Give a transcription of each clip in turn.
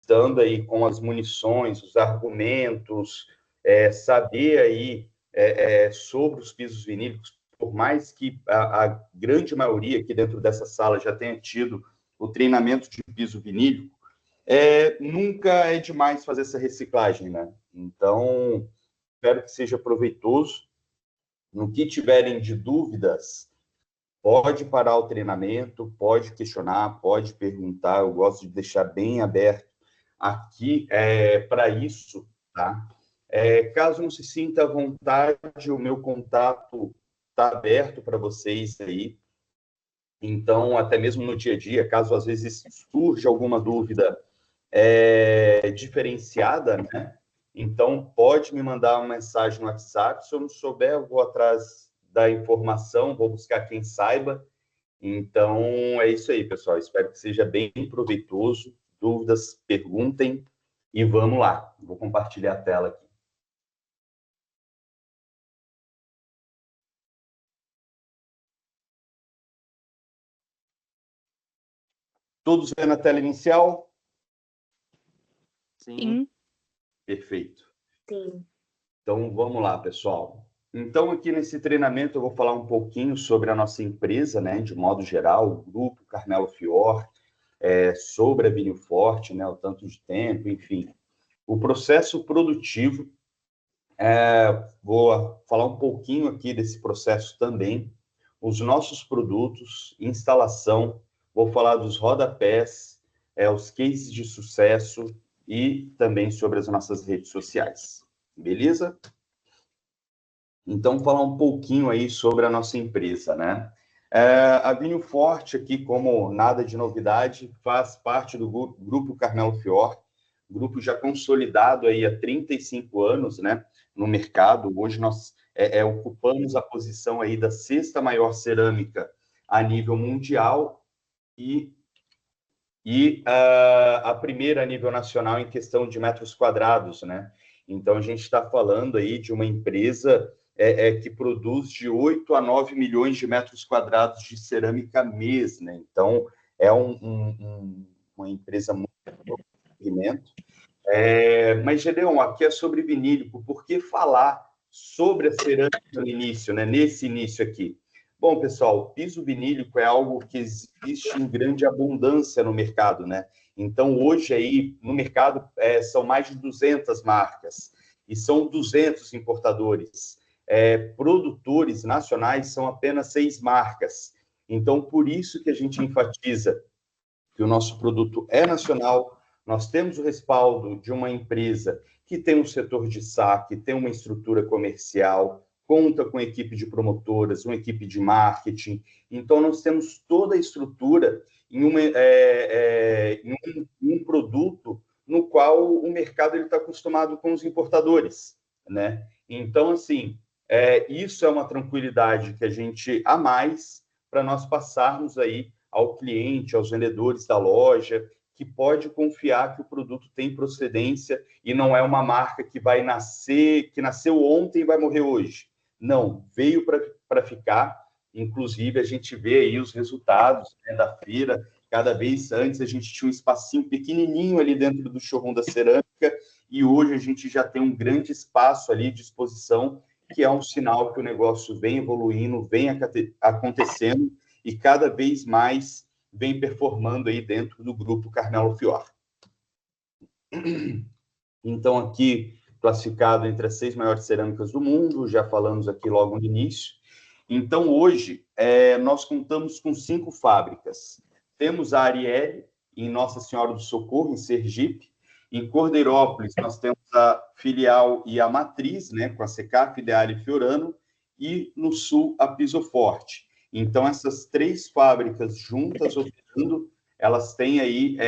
estando aí com as munições, os argumentos, saber aí sobre os pisos vinílicos, por mais que a grande maioria aqui dentro dessa sala já tenha tido o treinamento de piso vinílico, nunca é demais fazer essa reciclagem, né? Então, espero que seja proveitoso. No que tiverem de dúvidas, pode parar o treinamento, pode questionar, pode perguntar. Eu gosto de deixar bem aberto aqui para isso, tá? Caso não se sinta à vontade, o meu contato está aberto para vocês aí. Então, até mesmo no dia a dia, caso às vezes surja alguma dúvida diferenciada, né? Então, pode me mandar uma mensagem no WhatsApp. Se eu não souber, eu vou atrás da informação, vou buscar quem saiba. Então, é isso aí, pessoal. Espero que seja bem proveitoso. Dúvidas, perguntem e vamos lá. Vou compartilhar a tela aqui. Todos vendo a tela inicial? Sim. Perfeito. Sim. Então, vamos lá, pessoal. Então, aqui nesse treinamento, eu vou falar um pouquinho sobre a nossa empresa, né, de modo geral, o Grupo Carmelo Fior, sobre a Vinho Forte, né, o tanto de tempo, enfim. O processo produtivo, vou falar um pouquinho aqui desse processo também, os nossos produtos, instalação, vou falar dos rodapés, os cases de sucesso e também sobre as nossas redes sociais. Beleza? Então, falar um pouquinho aí sobre a nossa empresa, né? A Vinho Forte aqui, como nada de novidade, faz parte do Grupo Carmelo Fior, grupo já consolidado aí há 35 anos, né, no mercado. Hoje nós ocupamos a posição aí da sexta maior cerâmica a nível mundial e a primeira a nível nacional em questão de metros quadrados, né? Então, a gente está falando aí de uma empresa que produz de 8 a 9 milhões de metros quadrados de cerâmica mês, né? Então, é uma empresa muito segmento. Mas, Gedeon, aqui é sobre vinílico. Por que falar sobre a cerâmica no início, né? Nesse início aqui? Bom, pessoal, piso vinílico é algo que existe em grande abundância no mercado, né? Então, hoje aí, no mercado, são mais de 200 marcas e são 200 importadores. Produtores nacionais são apenas 6 marcas. Então, por isso que a gente enfatiza que o nosso produto é nacional. Nós temos o respaldo de uma empresa que tem um setor de saque, tem uma estrutura comercial, conta com equipe de promotoras, uma equipe de marketing. Então, nós temos toda a estrutura em um produto no qual o mercado está acostumado com os importadores, né? Então, assim, isso é uma tranquilidade que a gente a mais para nós passarmos aí ao cliente, aos vendedores da loja, que pode confiar que o produto tem procedência e não é uma marca que vai nascer, que nasceu ontem e vai morrer hoje. Não, veio para ficar. Inclusive, a gente vê aí os resultados, né, da feira. Cada vez antes a gente tinha um espacinho pequenininho ali dentro do showroom da cerâmica e hoje a gente já tem um grande espaço ali de exposição, que é um sinal que o negócio vem evoluindo, vem acontecendo e cada vez mais vem performando aí dentro do grupo Carmelo Fior. Então, aqui, classificado entre as 6 maiores cerâmicas do mundo, já falamos aqui logo no início. Então, hoje, nós contamos com 5 fábricas. Temos a Arielle, em Nossa Senhora do Socorro, em Sergipe. Em Cordeirópolis, nós temos a filial e a matriz, né, com a Secaf, Ideale e Fiorano. E no sul, a Pisoforte. Então, essas 3 fábricas juntas, operando, elas têm aí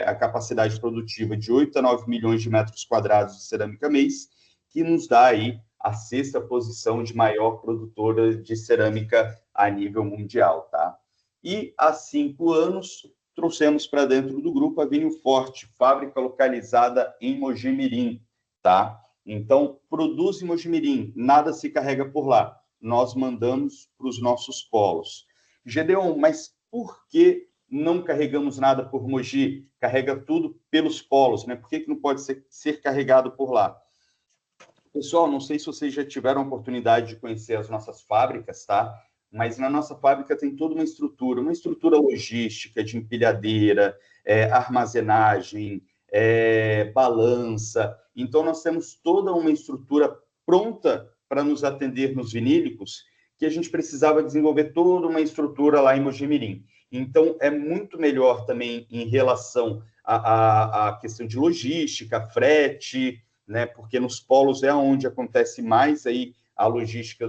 a capacidade produtiva de 8 a 9 milhões de metros quadrados de cerâmica mês, que nos dá aí a 6ª posição de maior produtora de cerâmica a nível mundial, tá? E há 5 anos, trouxemos para dentro do grupo a Vinho Forte, fábrica localizada em Mojimirim, tá? Então, produz em Mojimirim, nada se carrega por lá. Nós mandamos para os nossos polos. Gedeon, mas por que não carregamos nada por Mogi? Carrega tudo pelos polos, né? Por que não pode ser carregado por lá? Pessoal, não sei se vocês já tiveram a oportunidade de conhecer as nossas fábricas, tá? Mas na nossa fábrica tem toda uma estrutura logística de empilhadeira, armazenagem, balança. Então, nós temos toda uma estrutura pronta para nos atender nos vinílicos, que a gente precisava desenvolver toda uma estrutura lá em Mojimirim. Então, é muito melhor também em relação à questão de logística, frete, né? Porque nos polos é onde acontece mais aí a logística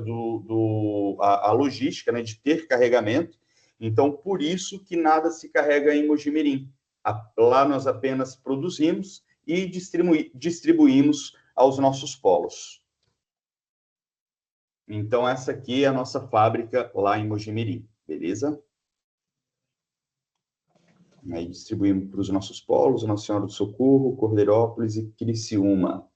a logística, né, de ter carregamento. Então, por isso que nada se carrega em Mojimirim. Lá nós apenas produzimos e distribuímos aos nossos polos. Então, essa aqui é a nossa fábrica lá em Mojimirim, beleza? Aí distribuímos para os nossos polos, Nossa Senhora do Socorro, Cordeirópolis e Criciúma.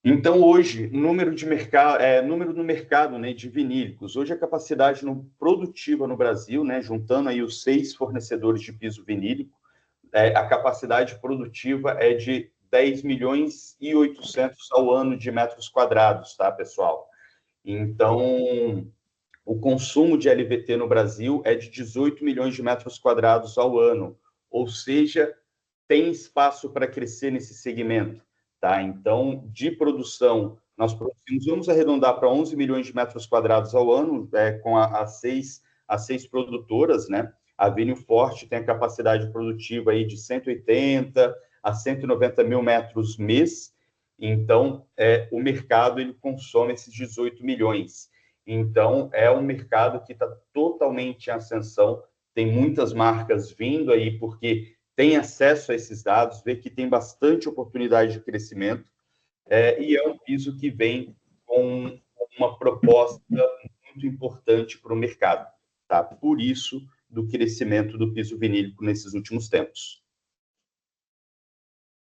Então, hoje, número no mercado, né, de vinílicos. Hoje, a capacidade produtiva no Brasil, né, juntando aí os 6 fornecedores de piso vinílico, a capacidade produtiva é de 10 milhões e 800 ao ano de metros quadrados, tá, pessoal? Então, o consumo de LVT no Brasil é de 18 milhões de metros quadrados ao ano, ou seja, tem espaço para crescer nesse segmento, tá? Então, de produção, nós produzimos, vamos arredondar para 11 milhões de metros quadrados ao ano, com as seis produtoras, né? A Vinho Forte tem a capacidade produtiva aí de 180 a 190 mil metros mês, então, o mercado ele consome esses 18 milhões. Então, é um mercado que está totalmente em ascensão, tem muitas marcas vindo aí, porque tem acesso a esses dados, vê que tem bastante oportunidade de crescimento, e é um piso que vem com uma proposta muito importante para o mercado, tá? Por isso, do crescimento do piso vinílico nesses últimos tempos.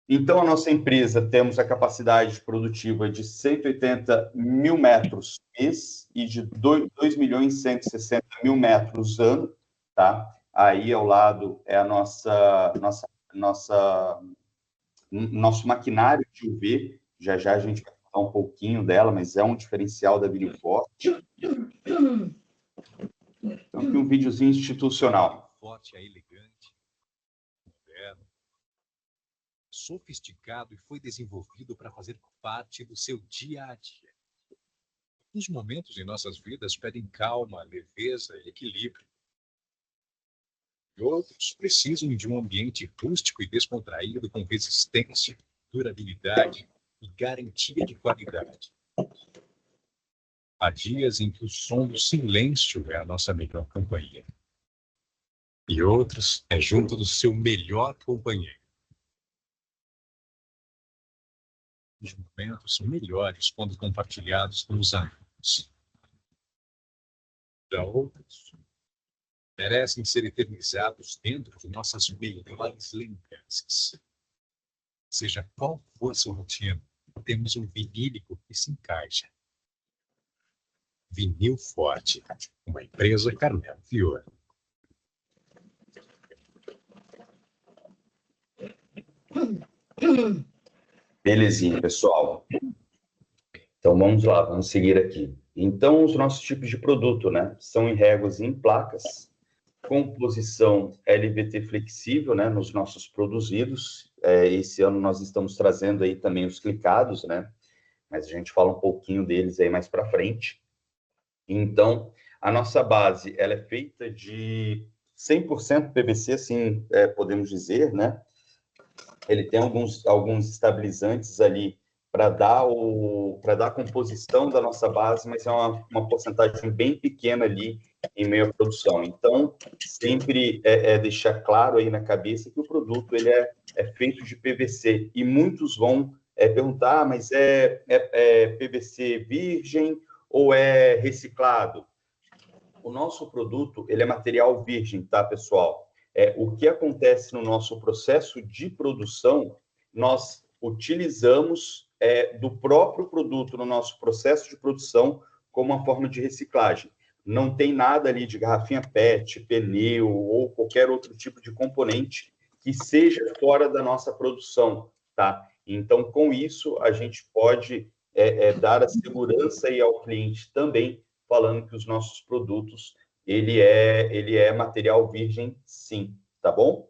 Então, a nossa empresa temos a capacidade produtiva de 180 mil metros mês e de 2 milhões e 160 mil metros ano, tá? Aí, ao lado, é a nosso maquinário de UV. Já a gente vai falar um pouquinho dela, mas é um diferencial da Vinho Forte. Então, aqui um videozinho institucional. Forte é elegante, moderno, sofisticado e foi desenvolvido para fazer parte do seu dia a dia. Os momentos em nossas vidas pedem calma, leveza e equilíbrio. E outros precisam de um ambiente rústico e descontraído com resistência, durabilidade e garantia de qualidade. Há dias em que o som do silêncio é a nossa melhor companhia. E outros é junto do seu melhor companheiro. Os momentos melhores quando compartilhados com os amigos. Já outros merecem ser eternizados dentro de nossas melhores lembranças. Seja qual for sua rotina, temos um vinílico que se encaixa. Vinil Forte, uma empresa Carmelo Fiore. Belezinha, pessoal. Então, vamos lá, vamos seguir aqui. Então, os nossos tipos de produto, né? São em réguas e em placas, composição LVT flexível, né? Nos nossos produzidos. Esse ano nós estamos trazendo aí também os clicados, né? Mas a gente fala um pouquinho deles aí mais para frente. Então, a nossa base, ela é feita de 100% PVC, assim, podemos dizer, né? Ele tem alguns estabilizantes ali para dar a composição da nossa base, mas é uma porcentagem bem pequena ali em meio à produção. Então, sempre deixar claro aí na cabeça que o produto ele é feito de PVC, e muitos vão perguntar, mas é PVC virgem ou é reciclado? O nosso produto ele é material virgem, tá, pessoal? O que acontece no nosso processo de produção, nós utilizamos do próprio produto no nosso processo de produção como uma forma de reciclagem. não tem nada ali de garrafinha PET, pneu ou qualquer outro tipo de componente que seja fora da nossa produção, tá? Então, com isso, a gente pode dar a segurança aí ao cliente também, falando que os nossos produtos, ele é material virgem, sim, tá bom?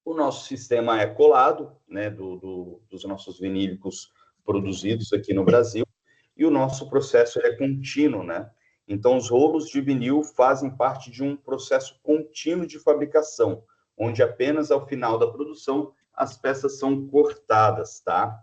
O nosso sistema é colado, né, dos nossos vinílicos produzidos aqui no Brasil, e o nosso processo é contínuo, né? Então, os rolos de vinil fazem parte de um processo contínuo de fabricação, onde apenas ao final da produção as peças são cortadas, tá?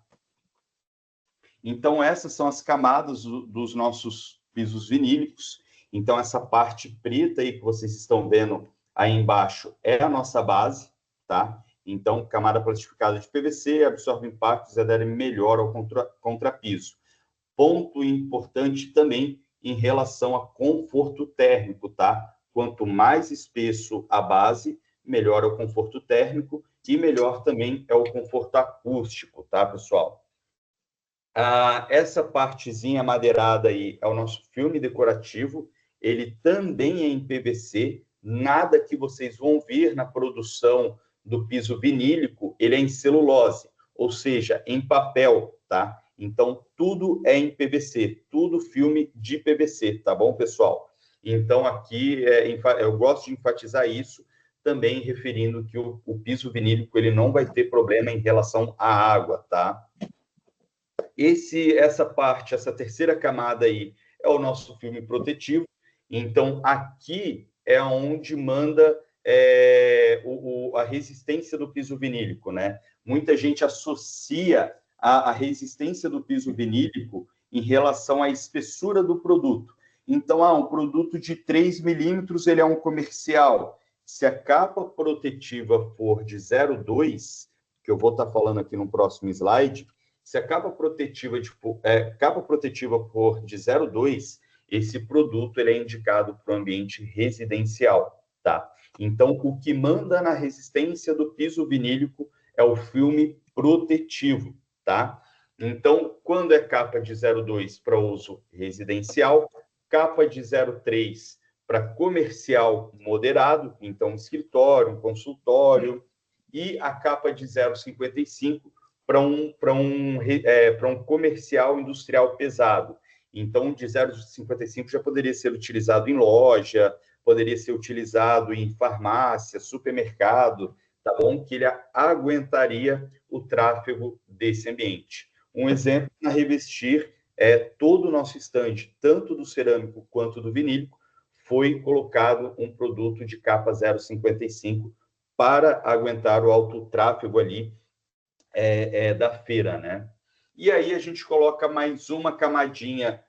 Então, essas são as camadas dos nossos pisos vinílicos. Então, essa parte preta aí que vocês estão vendo aí embaixo é a nossa base, tá? Então, camada plastificada de PVC, absorve impactos e adere melhor ao contrapiso. Ponto importante também em relação a conforto térmico, tá? Quanto mais espesso a base, melhor é o conforto térmico e melhor também é o conforto acústico, tá, pessoal? Essa partezinha madeirada aí é o nosso filme decorativo, ele também é em PVC, nada que vocês vão ver na produção do piso vinílico, ele é em celulose, ou seja, em papel, tá? Então, tudo é em PVC, tudo filme de PVC, tá bom, pessoal? Então, aqui, eu gosto de enfatizar isso, também referindo que o piso vinílico, ele não vai ter problema em relação à água, tá? Essa parte, essa terceira camada aí, é o nosso filme protetivo. Então, aqui é onde manda a resistência do piso vinílico, né? Muita gente associa a resistência do piso vinílico em relação à espessura do produto. Então, um produto de 3 milímetros, ele é um comercial. Se a capa protetiva for de 0,2, que eu vou estar falando aqui no próximo slide, se a capa protetiva for de 0,2, esse produto ele é indicado para o ambiente residencial, tá? Então, o que manda na resistência do piso vinílico é o filme protetivo, tá? Então, quando é capa de 0,2 para uso residencial, capa de 0,3 para comercial moderado, então escritório, consultório, e a capa de 0,55 para um comercial industrial pesado. Então, de 0,55 já poderia ser utilizado em loja, poderia ser utilizado em farmácia, supermercado, tá bom? Que ele aguentaria o tráfego desse ambiente. Um exemplo, na Revestir, todo o nosso estande, tanto do cerâmico quanto do vinílico, foi colocado um produto de capa 0,55 para aguentar o alto tráfego ali da feira, né? E aí a gente coloca mais uma camadinha,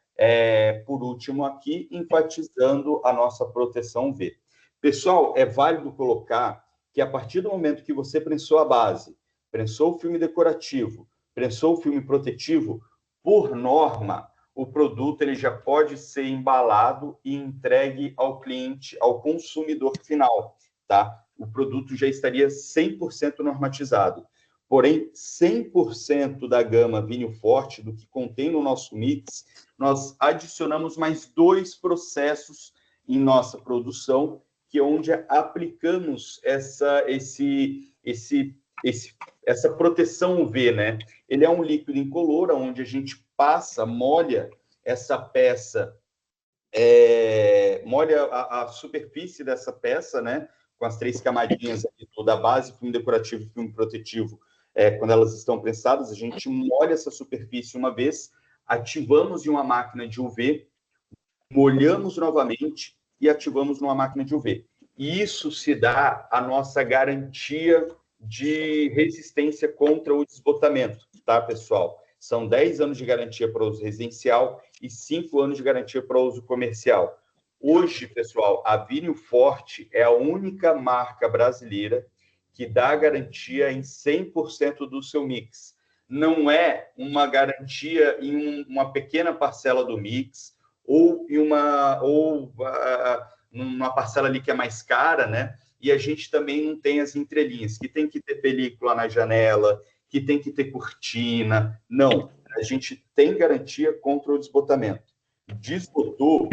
por último aqui, enfatizando a nossa proteção V. Pessoal, é válido colocar que a partir do momento que você prensou a base, prensou o filme decorativo, prensou o filme protetivo, por norma, o produto ele já pode ser embalado e entregue ao cliente, ao consumidor final, tá? O produto já estaria 100% normatizado. Porém, 100% da gama vinho forte, do que contém no nosso mix, nós adicionamos mais 2 processos em nossa produção, que é onde aplicamos essa proteção UV, né? Ele é um líquido incolor, onde a gente passa, molha essa peça, molha a superfície dessa peça, né? Com as 3 camadinhas aqui, da base, filme decorativo e filme protetivo, quando elas estão prensadas, a gente molha essa superfície uma vez, ativamos em uma máquina de UV, molhamos novamente e ativamos numa máquina de UV. E isso se dá a nossa garantia de resistência contra o desbotamento, tá, pessoal? São 10 anos de garantia para uso residencial e 5 anos de garantia para uso comercial. Hoje, pessoal, a Vinho Forte é a única marca brasileira que dá garantia em 100% do seu mix. Não é uma garantia em uma pequena parcela do mix ou em uma parcela ali que é mais cara, né? E a gente também não tem as entrelinhas, que tem que ter película na janela, que tem que ter cortina. Não, a gente tem garantia contra o desbotamento. Desbotou,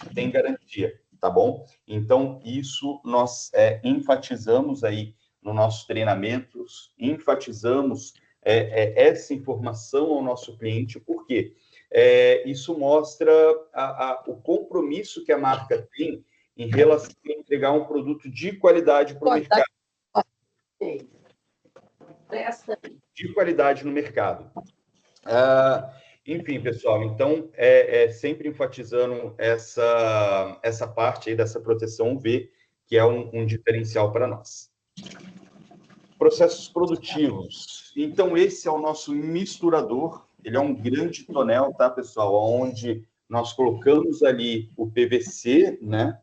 o tem garantia, tá bom? Então, isso nós enfatizamos aí nos nossos treinamentos, enfatizamos essa informação ao nosso cliente, porque isso mostra o compromisso que a marca tem em relação a entregar um produto de qualidade para o mercado. De qualidade no mercado. Enfim, pessoal, então, sempre enfatizando essa parte aí dessa proteção UV, que é um diferencial para nós. Processos produtivos. Então, esse é o nosso misturador. Ele é um grande tonel, tá, pessoal? Onde nós colocamos ali o PVC, né?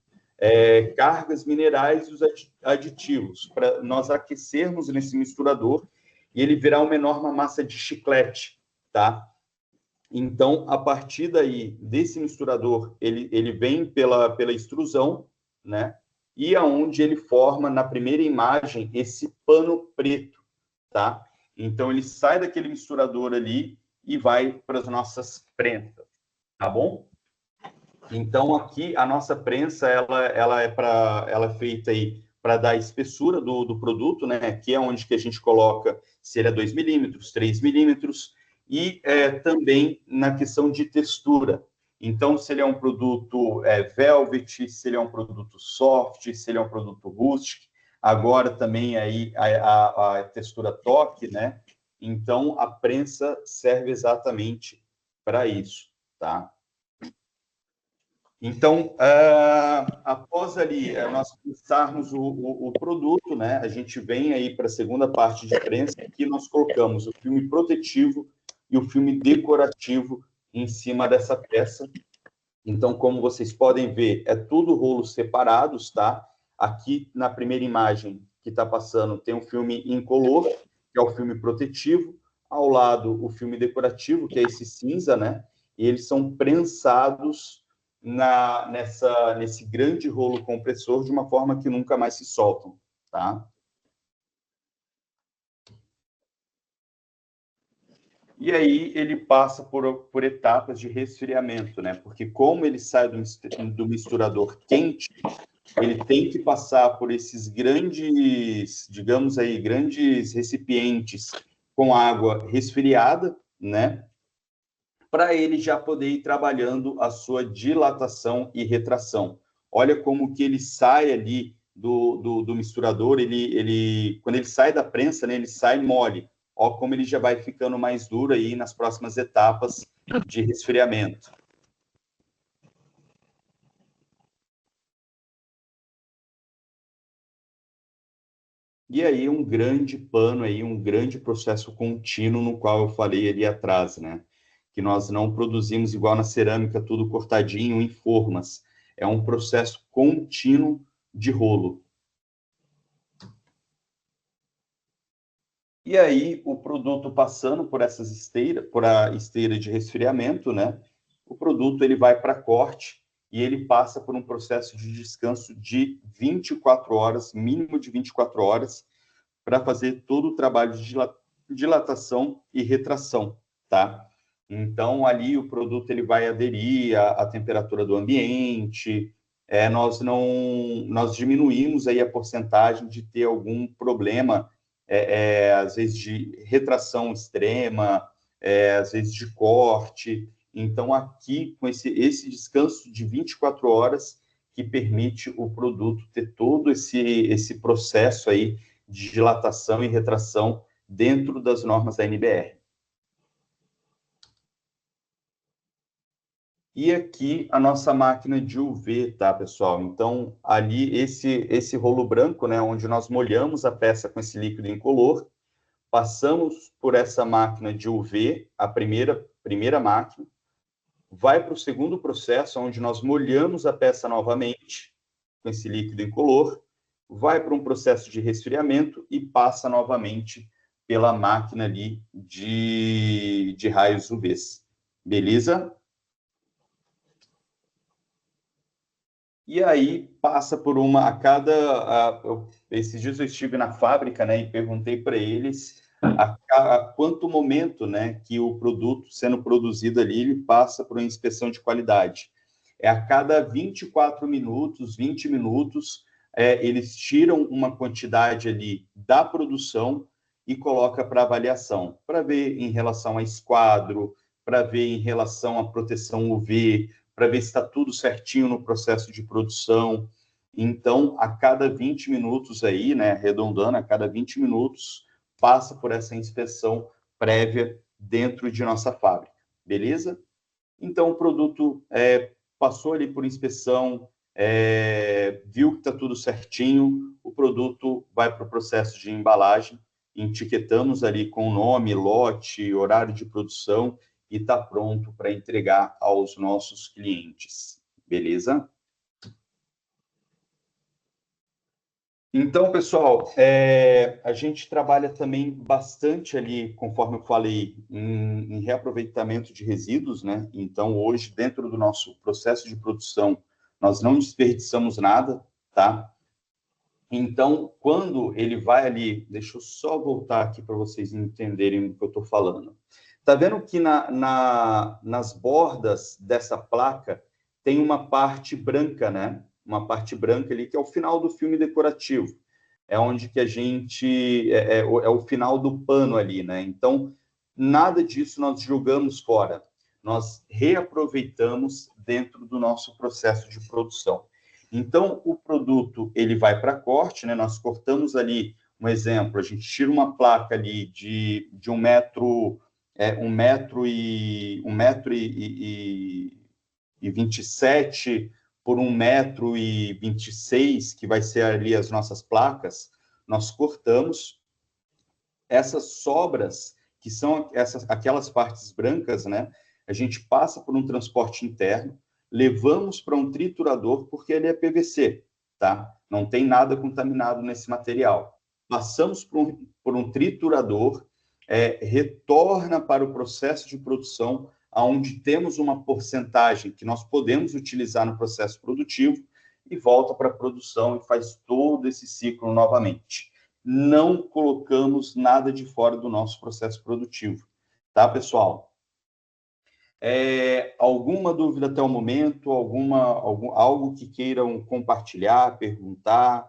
Cargas minerais e os aditivos, para nós aquecermos nesse misturador e ele virar uma enorme massa de chiclete, tá? Então, a partir daí, desse misturador, ele vem pela extrusão, né? E aonde ele forma, na primeira imagem, esse pano preto, tá? Então, ele sai daquele misturador ali e vai para as nossas prensas, tá bom? Então, aqui, a nossa prensa, ela é feita aí para dar a espessura do produto, né? Aqui é onde que a gente coloca se ele é 2 milímetros, 3 milímetros, e também na questão de textura. Então, se ele é um produto velvet, se ele é um produto soft, se ele é um produto rustic, agora também aí a textura toque, né? Então, a prensa serve exatamente para isso, tá? Então, após ali nós pensarmos o produto, né, a gente vem aí para a segunda parte de prensa, que nós colocamos o filme protetivo e o filme decorativo em cima dessa peça. Então, como vocês podem ver, é tudo rolos separados, tá? Aqui na primeira imagem que está passando tem um filme incolor, que é o filme protetivo, ao lado o filme decorativo, que é esse cinza, né? E eles são prensados nesse grande rolo compressor de uma forma que nunca mais se soltam, tá? E aí ele passa por etapas de resfriamento, né? Porque como ele sai do misturador quente, ele tem que passar por esses grandes, digamos aí, grandes recipientes com água resfriada, né? Para ele já poder ir trabalhando a sua dilatação e retração. Olha como que ele sai ali do misturador, quando ele sai da prensa, né, ele sai mole. Olha como ele já vai ficando mais duro aí nas próximas etapas de resfriamento. E aí um grande pano aí, um grande processo contínuo no qual eu falei ali atrás, né? Que nós não produzimos igual na cerâmica, tudo cortadinho em formas. É um processo contínuo de rolo. E aí, o produto passando por essas esteiras, por a esteira de resfriamento, né? O produto ele vai para corte e ele passa por um processo de descanso de 24 horas, mínimo de 24 horas, para fazer todo o trabalho de dilatação e retração, tá? Então, ali o produto ele vai aderir à temperatura do ambiente, nós diminuímos aí a porcentagem de ter algum problema, às vezes de retração extrema, às vezes de corte. Então, aqui, com esse descanso de 24 horas, que permite o produto ter todo esse processo aí de dilatação e retração dentro das normas da NBR. E aqui a nossa máquina de UV, tá, pessoal? Então, ali esse rolo branco, né, onde nós molhamos a peça com esse líquido incolor, passamos por essa máquina de UV, a primeira máquina, vai para o segundo processo, onde nós molhamos a peça novamente com esse líquido incolor, vai para um processo de resfriamento e passa novamente pela máquina ali de raios UVs. Beleza? E aí passa por esses dias eu estive na fábrica, né, e perguntei para eles a quanto momento, né, que o produto sendo produzido ali ele passa por uma inspeção de qualidade. é a cada 24 minutos, 20 minutos, eles tiram uma quantidade ali da produção e coloca para avaliação, para ver em relação a esquadro, para ver em relação à proteção UV, para ver se está tudo certinho no processo de produção. Então, a cada 20 minutos aí, né, arredondando, a cada 20 minutos, passa por essa inspeção prévia dentro de nossa fábrica, beleza? Então, o produto passou ali por inspeção, viu que está tudo certinho, o produto vai para o processo de embalagem, etiquetamos ali com nome, lote, horário de produção e está pronto para entregar aos nossos clientes, beleza? Então, pessoal, a gente trabalha também bastante ali, conforme eu falei, em reaproveitamento de resíduos, né? Então, hoje, dentro do nosso processo de produção, nós não desperdiçamos nada, tá? Então, quando ele vai ali, deixa eu só voltar aqui para vocês entenderem o que eu estou falando. Tá vendo que nas bordas dessa placa tem uma parte branca, né? Uma parte branca ali, que é o final do filme decorativo. É onde que a gente... É o final do pano ali, né? Então, nada disso nós jogamos fora. Nós reaproveitamos dentro do nosso processo de produção. Então, o produto, ele vai para corte, né? Nós cortamos ali, um exemplo, a gente tira uma placa ali de 1,27 m por 1,26 m, que vai ser ali as nossas placas, nós cortamos essas sobras, que são aquelas partes brancas, né? A gente passa por um transporte interno, levamos para um triturador, porque ele é PVC, tá? Não tem nada contaminado nesse material. Passamos por um triturador, retorna para o processo de produção, onde temos uma porcentagem que nós podemos utilizar no processo produtivo, e volta para a produção e faz todo esse ciclo novamente. Não colocamos nada de fora do nosso processo produtivo, tá, pessoal? Alguma dúvida até o momento? Algo que queiram compartilhar, perguntar?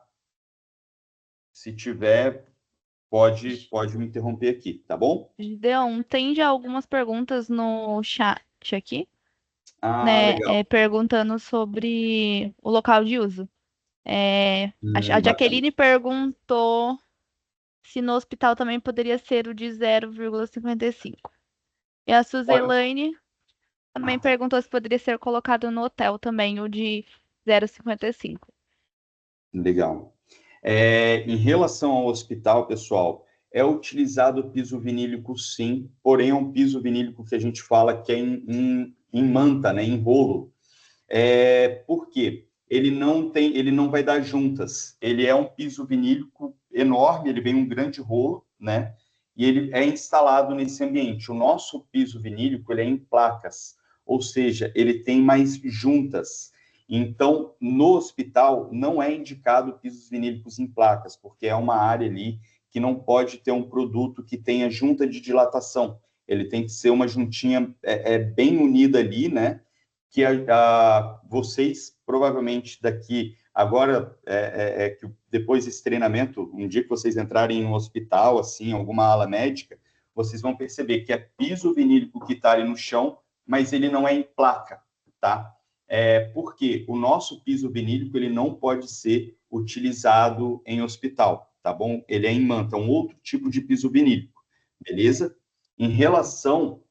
Se tiver, pode me interromper aqui, tá bom? Gideon, tem já algumas perguntas no chat aqui, Ah, né? legal. Perguntando sobre o local de uso. A Bacana. Jaqueline perguntou se no hospital também poderia ser o de 0,55. E a Olha, Suzelaine também perguntou se poderia ser colocado no hotel também o de 0,55. legal. Em relação ao hospital, pessoal, é utilizado o piso vinílico, sim, porém é um piso vinílico que a gente fala que é em manta, né, em rolo. Por quê? Ele não vai dar juntas. Ele é um piso vinílico enorme, ele vem um grande rolo, né? E ele é instalado nesse ambiente. O nosso piso vinílico, ele é em placas, ou seja, ele tem mais juntas. Então, no hospital, não é indicado pisos vinílicos em placas, porque é uma área ali que não pode ter um produto que tenha junta de dilatação. Ele tem que ser uma juntinha bem unida ali, né? Que vocês, provavelmente, daqui... Agora, que depois desse treinamento, um dia que vocês entrarem em um hospital, assim, alguma ala médica, vocês vão perceber que é piso vinílico que está ali no chão, mas ele não é em placa, tá? Porque o nosso piso vinílico, ele não pode ser utilizado em hospital, tá bom? Ele é em manta, um outro tipo de piso vinílico, beleza? Em relação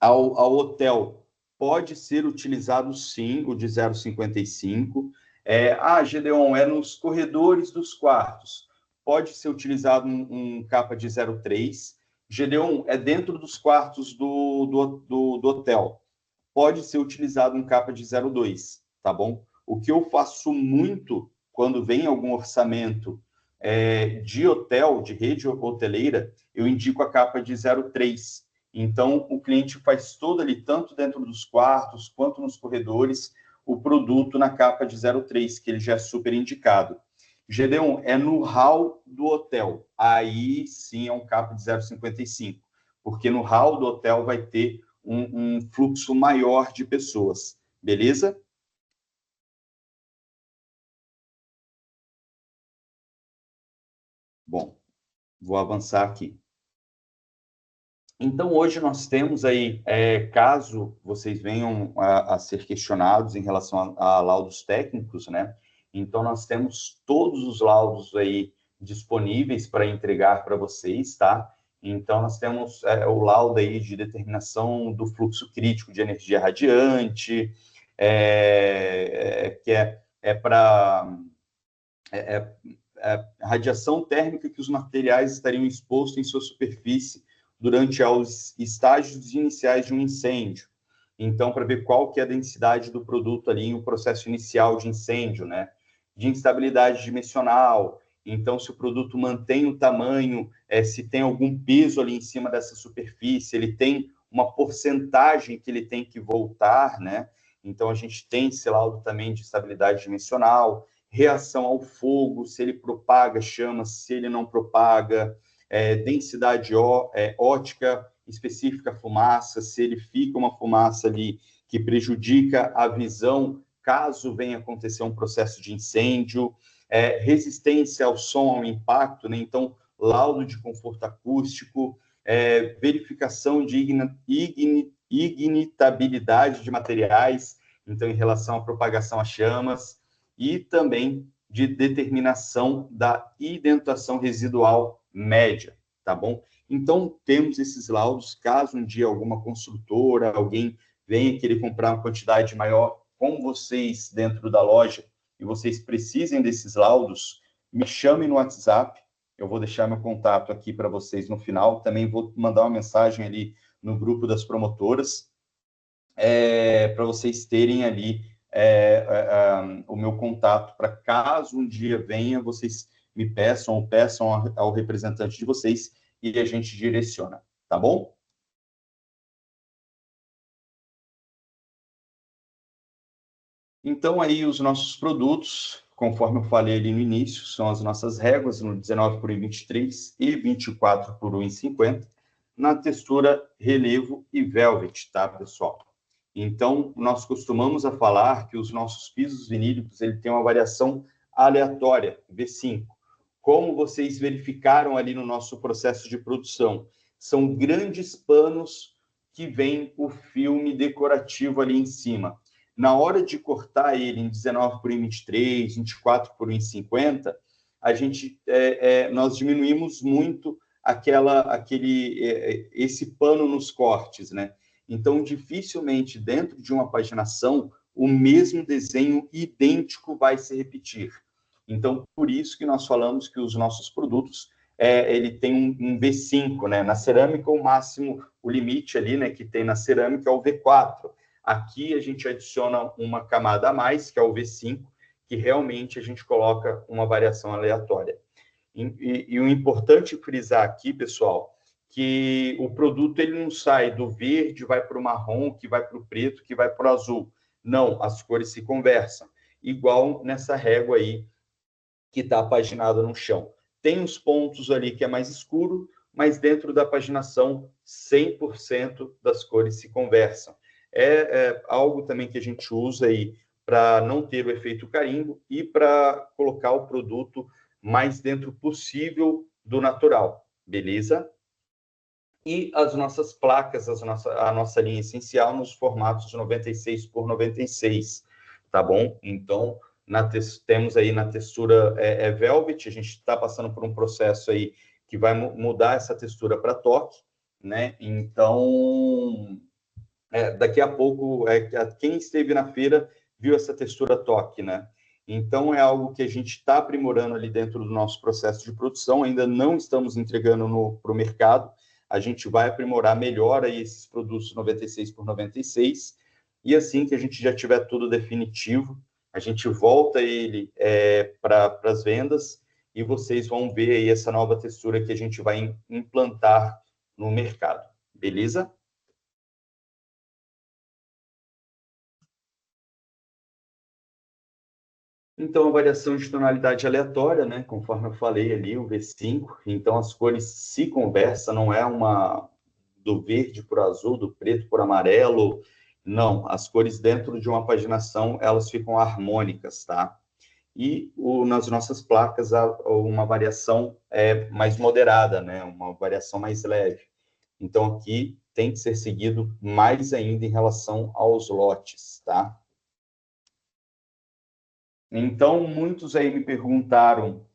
ao hotel, pode ser utilizado, sim, o de 0,55. Gedeon, é nos corredores dos quartos. Pode ser utilizado um capa de 0,3. Gedeon, é dentro dos quartos do hotel. Pode ser utilizado um capa de 0,2, tá bom? O que eu faço muito quando vem algum orçamento de hotel, de rede hoteleira, eu indico a capa de 0,3. Então, o cliente faz todo ali, tanto dentro dos quartos, quanto nos corredores, o produto na capa de 0,3, que ele já é super indicado. Gedeon, é no hall do hotel. Aí, sim, é um capa de 0,55, porque no hall do hotel vai ter um fluxo maior de pessoas, beleza? Bom, vou avançar aqui. Então, hoje nós temos aí, caso vocês venham a ser questionados em relação a laudos técnicos, né? Então, nós temos todos os laudos aí disponíveis para entregar para vocês, tá? Então, nós temos o laudo aí de determinação do fluxo crítico de energia radiante, que é para radiação térmica que os materiais estariam expostos em sua superfície durante os estágios iniciais de um incêndio. Então, para ver qual que é a densidade do produto ali em o processo inicial de incêndio, né? De instabilidade dimensional. Então, se o produto mantém o tamanho, se tem algum peso ali em cima dessa superfície, ele tem uma porcentagem que ele tem que voltar, né? Então, a gente tem esse laudo também de estabilidade dimensional, reação ao fogo, se ele propaga chama, se ele não propaga, densidade ótica específica à fumaça, se ele fica uma fumaça ali que prejudica a visão, caso venha acontecer um processo de incêndio, resistência ao som, ao impacto, né? Então, laudo de conforto acústico, verificação de ignitabilidade de materiais, então, em relação à propagação a chamas, e também de determinação da indentação residual média, tá bom? Então, temos esses laudos, caso um dia alguma construtora, alguém venha querer comprar uma quantidade maior com vocês dentro da loja e vocês precisem desses laudos, me chamem no WhatsApp, eu vou deixar meu contato aqui para vocês no final, também vou mandar uma mensagem ali no grupo das promotoras, para vocês terem ali o meu contato, para caso um dia venha, vocês me peçam ou peçam ao representante de vocês e a gente direciona, tá bom? Então, aí os nossos produtos, conforme eu falei ali no início, são as nossas réguas no 19 por 1,23 e 24 por 1,50, na textura relevo e velvet, tá, pessoal? Então, nós costumamos a falar que os nossos pisos vinílicos ele tem uma variação aleatória, V5. Como vocês verificaram ali no nosso processo de produção, são grandes panos que vem o filme decorativo ali em cima. Na hora de cortar ele em 19 por 1,23, 24 por 1,50, nós diminuímos muito esse pano nos cortes, né? Então, dificilmente, dentro de uma paginação, o mesmo desenho idêntico vai se repetir. Então, por isso que nós falamos que os nossos produtos, ele tem um V5, né? Na cerâmica, o máximo, o limite ali, né, que tem na cerâmica é o V4. Aqui, a gente adiciona uma camada a mais, que é o V5, que realmente a gente coloca uma variação aleatória. E o importante frisar aqui, pessoal, que o produto ele não sai do verde, vai para o marrom, que vai para o preto, que vai para o azul. Não, as cores se conversam. Igual nessa régua aí, que está paginada no chão. Tem os pontos ali que é mais escuro, mas dentro da paginação, 100% das cores se conversam. É algo também que a gente usa aí para não ter o efeito carimbo e para colocar o produto mais dentro possível do natural, beleza? E as nossas placas, a nossa linha essencial nos formatos 96 por 96, tá bom? Então, temos aí na textura Velvet, a gente está passando por um processo aí que vai mudar essa textura para toque, né? Então, daqui a pouco, quem esteve na feira viu essa textura toque, né? Então, é algo que a gente está aprimorando ali dentro do nosso processo de produção, ainda não estamos entregando para o mercado, a gente vai aprimorar melhor aí esses produtos 96 por 96, e assim que a gente já tiver tudo definitivo, a gente volta ele para as vendas, e vocês vão ver aí essa nova textura que a gente vai implantar no mercado, beleza? Então, a variação de tonalidade aleatória, né? Conforme eu falei ali, o V5. Então, as cores se conversam, não é uma do verde para o azul, do preto para o amarelo. Não, as cores dentro de uma paginação, elas ficam harmônicas, tá? e nas nossas placas uma variação mais moderada, né? Uma variação mais leve. Então, aqui tem que ser seguido mais ainda em relação aos lotes, tá? Então, muitos aí me perguntaram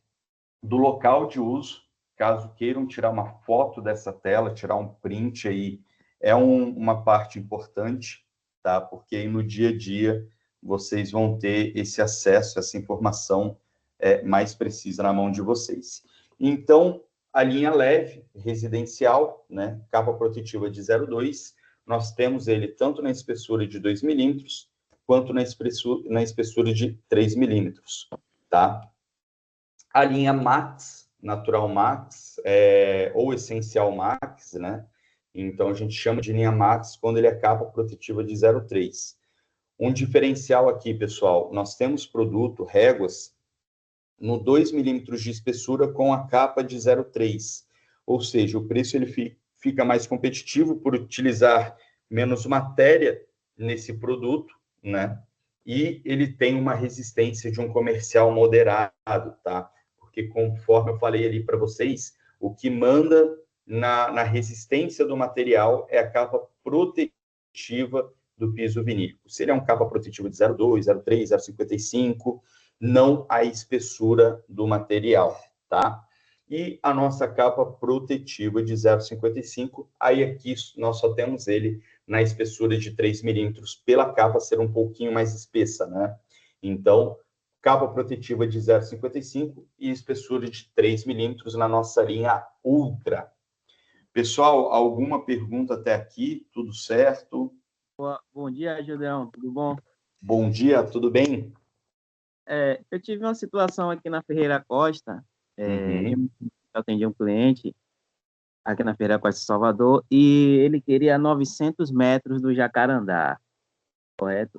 do local de uso, caso queiram tirar uma foto dessa tela, tirar um print aí, é uma parte importante, tá? Porque aí no dia a dia vocês vão ter esse acesso, essa informação mais precisa na mão de vocês. Então, a linha leve, residencial, né? Capa protetiva de 0,2, nós temos ele tanto na espessura de 2 milímetros, quanto na espessura de 3 milímetros, tá? A linha Max, Natural Max, ou Essencial Max, né? Então, a gente chama de linha Max quando ele é capa protetiva de 0,3. Um diferencial aqui, pessoal, nós temos produto, réguas, no 2 milímetros de espessura com a capa de 0,3. Ou seja, o preço ele fica mais competitivo por utilizar menos matéria nesse produto, né? E ele tem uma resistência de um comercial moderado, tá? Porque conforme eu falei ali para vocês, o que manda na resistência do material é a capa protetiva do piso vinílico. Se ele é uma capa protetiva de 0,2, 0,3, 0,55, não a espessura do material, tá? E a nossa capa protetiva de 0,55, aí aqui nós só temos ele na espessura de 3 milímetros, pela capa ser um pouquinho mais espessa, né? Então, capa protetiva de 0,55 e espessura de 3 milímetros na nossa linha Ultra. Pessoal, alguma pergunta até aqui? Tudo certo? Bom dia, Julião, tudo bom? Bom dia, tudo bem? Eu tive uma situação aqui na Ferreira Costa, Uhum. eu atendi um cliente aqui na Ferreira Costa, Salvador, e ele queria 900 metros do Jacarandá, correto?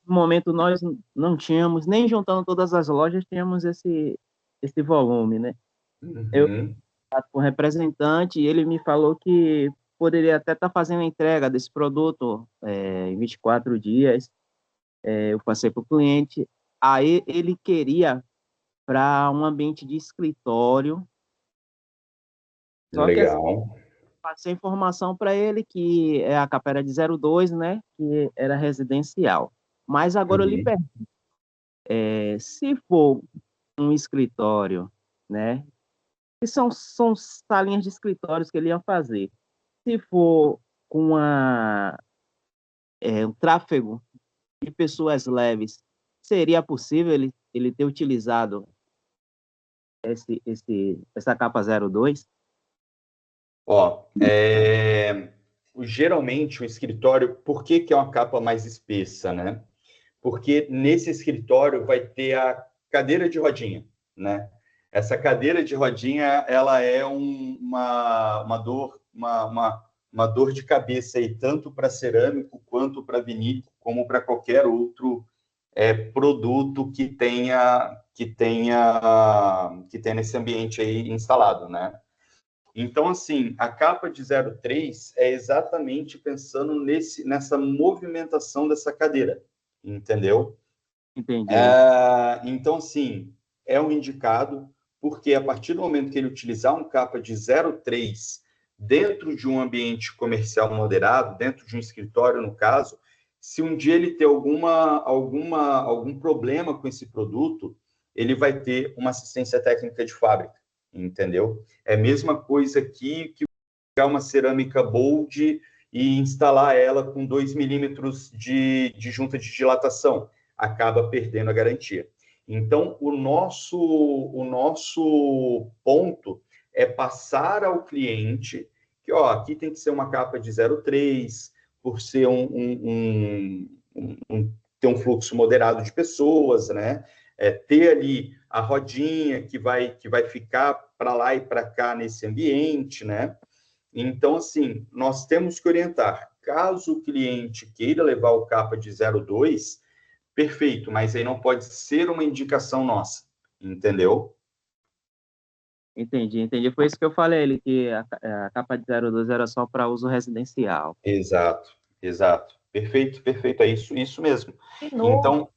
No momento nós não tínhamos, nem juntando todas as lojas, tínhamos esse volume, né? Eu Uhum. com o representante, e ele me falou que poderia até estar fazendo a entrega desse produto em 24 dias. Eu passei para o cliente, aí ele queria para um ambiente de escritório, só que assim, Legal. passei informação para ele que a capa era de 0,2, né, que era residencial. Mas agora eu lhe Uhum. pergunto, se for um escritório, né, que são salinhas de escritórios que ele ia fazer, se for com um tráfego de pessoas leves, seria possível ele ter utilizado essa capa 02? Ó, geralmente o escritório, por que que é uma capa mais espessa, né? Porque nesse escritório vai ter a cadeira de rodinha, né? Essa cadeira de rodinha, ela é uma dor de cabeça aí, tanto para cerâmico, quanto para vinílico, como para qualquer outro produto que tenha nesse ambiente aí instalado, né? Então, assim, a capa de 0,3 é exatamente pensando nessa movimentação dessa cadeira, entendeu? Entendi. Então, assim, é um indicado, porque a partir do momento que ele utilizar um capa de 0,3 dentro de um ambiente comercial moderado, dentro de um escritório, no caso, se um dia ele ter algum problema com esse produto, ele vai ter uma assistência técnica de fábrica, entendeu? É a mesma coisa que pegar uma cerâmica bold e instalar ela com 2 milímetros de junta de dilatação, acaba perdendo a garantia. Então, o nosso ponto é passar ao cliente que, ó, aqui tem que ser uma capa de 0,3, por ser ter um fluxo moderado de pessoas, né? Ter ali a rodinha que vai ficar para lá e para cá nesse ambiente, né? Então, assim, nós temos que orientar. Caso o cliente queira levar o capa de 0,2, perfeito, mas aí não pode ser uma indicação nossa, entendeu? Entendi. Foi isso que eu falei a ele, que a capa de 02 era só para uso residencial. Exato. Perfeito, é isso mesmo. De novo. Então,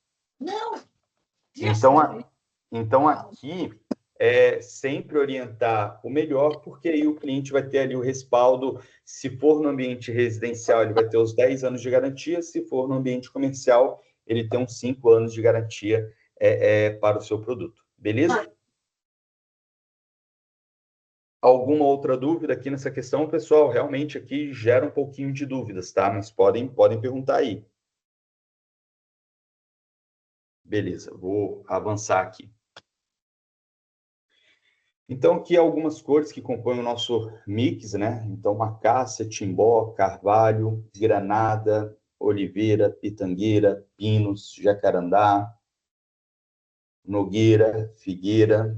Então aqui é sempre orientar o melhor, porque aí o cliente vai ter ali o respaldo. Se for no ambiente residencial, ele vai ter os 10 anos de garantia. Se for no ambiente comercial, ele tem uns 5 anos de garantia para o seu produto. Beleza? Alguma outra dúvida aqui nessa questão, pessoal? Realmente aqui gera um pouquinho de dúvidas, tá? Mas podem perguntar aí. Beleza, vou avançar aqui. Então, aqui algumas cores que compõem o nosso mix, né? Então, acácia, timbó, carvalho, granada, oliveira, pitangueira, pinos, jacarandá, nogueira, figueira,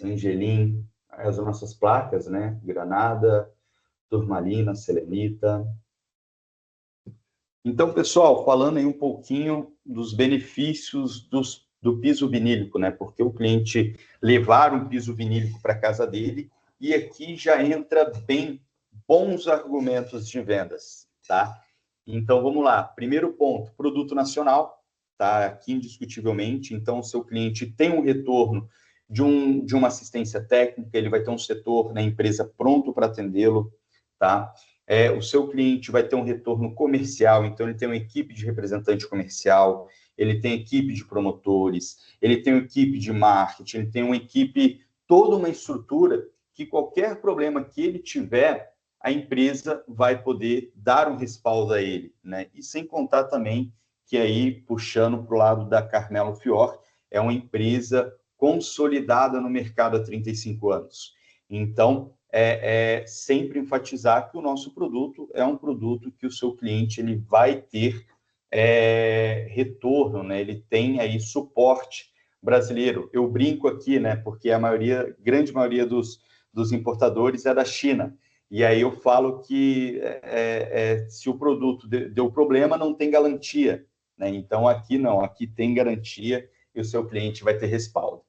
angelim, as nossas placas, né? Granada, turmalina, selenita. Então, pessoal, falando aí um pouquinho dos benefícios do piso vinílico, né? Porque o cliente levar um piso vinílico para casa dele, e aqui já entra bem bons argumentos de vendas, tá? Então, vamos lá. Primeiro ponto, produto nacional, tá? Aqui indiscutivelmente. Então, o seu cliente tem um retorno de uma assistência técnica, ele vai ter um setor na empresa pronto para atendê-lo, tá? O seu cliente vai ter um retorno comercial, então ele tem uma equipe de representante comercial, ele tem equipe de promotores, ele tem uma equipe de marketing, ele tem uma equipe, toda uma estrutura que qualquer problema que ele tiver, a empresa vai poder dar um respaldo a ele, né? E sem contar também que aí, puxando para o lado da Carmelo Fior, é uma empresa consolidada no mercado há 35 anos. Então, sempre enfatizar que o nosso produto é um produto que o seu cliente ele vai ter retorno, né? Ele tem aí suporte brasileiro. Eu brinco aqui, né? Porque grande maioria dos importadores é da China. E aí eu falo que se o produto deu problema, não tem garantia, né? Então aqui não, aqui tem garantia e o seu cliente vai ter respaldo.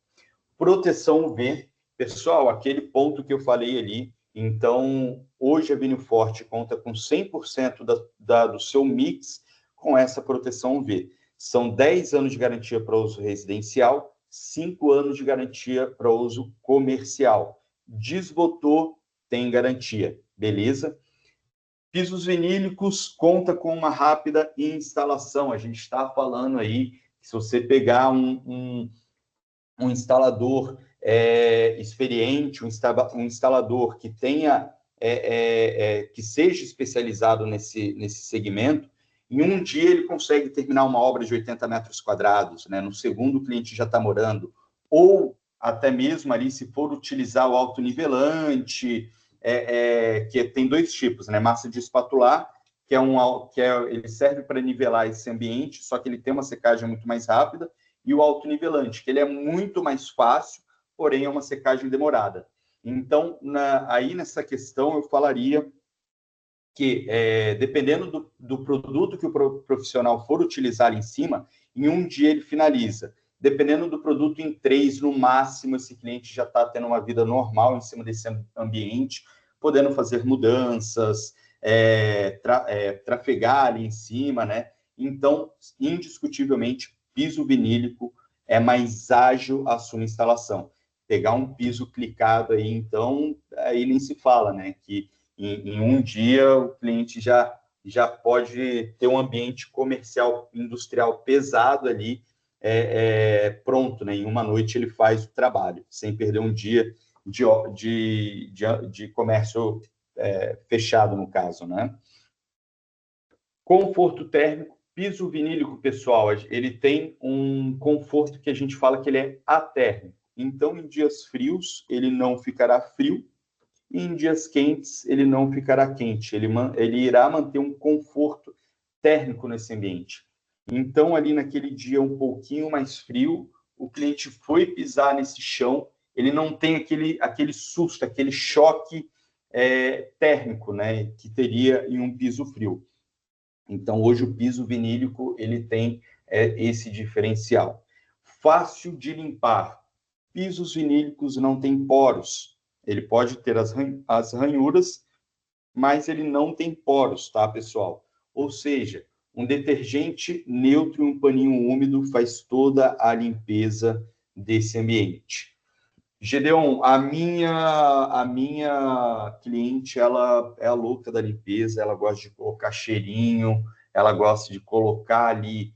Proteção UV. Pessoal, aquele ponto que eu falei ali, então, hoje a Vinho Forte conta com 100% do seu mix com essa proteção UV. São 10 anos de garantia para uso residencial, 5 anos de garantia para uso comercial. Desbotou, tem garantia, beleza? Pisos vinílicos conta com uma rápida instalação. A gente está falando aí, se você pegar um instalador experiente, um instalador que tenha que seja especializado nesse segmento, em um dia ele consegue terminar uma obra de 80 metros quadrados, né? No segundo o cliente já está morando, ou até mesmo ali se for utilizar o autonivelante, que tem dois tipos, né? Massa de espatular, ele serve para nivelar esse ambiente, só que ele tem uma secagem muito mais rápida, e o autonivelante, que ele é muito mais fácil, porém é uma secagem demorada. Então, aí nessa questão, eu falaria que, dependendo do produto que o profissional for utilizar em cima, em um dia ele finaliza. Dependendo do produto, em 3, no máximo, esse cliente já está tendo uma vida normal em cima desse ambiente, podendo fazer mudanças, trafegar ali em cima, né? Então, indiscutivelmente, piso vinílico é mais ágil a sua instalação. Pegar um piso clicado aí, então, aí nem se fala, né? Que em um dia o cliente já pode ter um ambiente comercial, industrial pesado ali, pronto, né? Em uma noite ele faz o trabalho, sem perder um dia de comércio fechado, no caso, né? Conforto térmico. Piso vinílico, pessoal, ele tem um conforto que a gente fala que ele é atérmico. Então, em dias frios, ele não ficará frio, e em dias quentes, ele não ficará quente. Ele irá manter um conforto térmico nesse ambiente. Então, ali naquele dia um pouquinho mais frio, o cliente foi pisar nesse chão, ele não tem aquele susto, aquele choque térmico, né, que teria em um piso frio. Então, hoje o piso vinílico ele tem esse diferencial. Fácil de limpar. Pisos vinílicos não têm poros. Ele pode ter as ranhuras, mas ele não tem poros, tá, pessoal? Ou seja, Um detergente neutro e um paninho úmido faz toda a limpeza desse ambiente. Gedeon, a minha cliente, ela é a louca da limpeza, ela gosta de colocar cheirinho, ela gosta de colocar ali,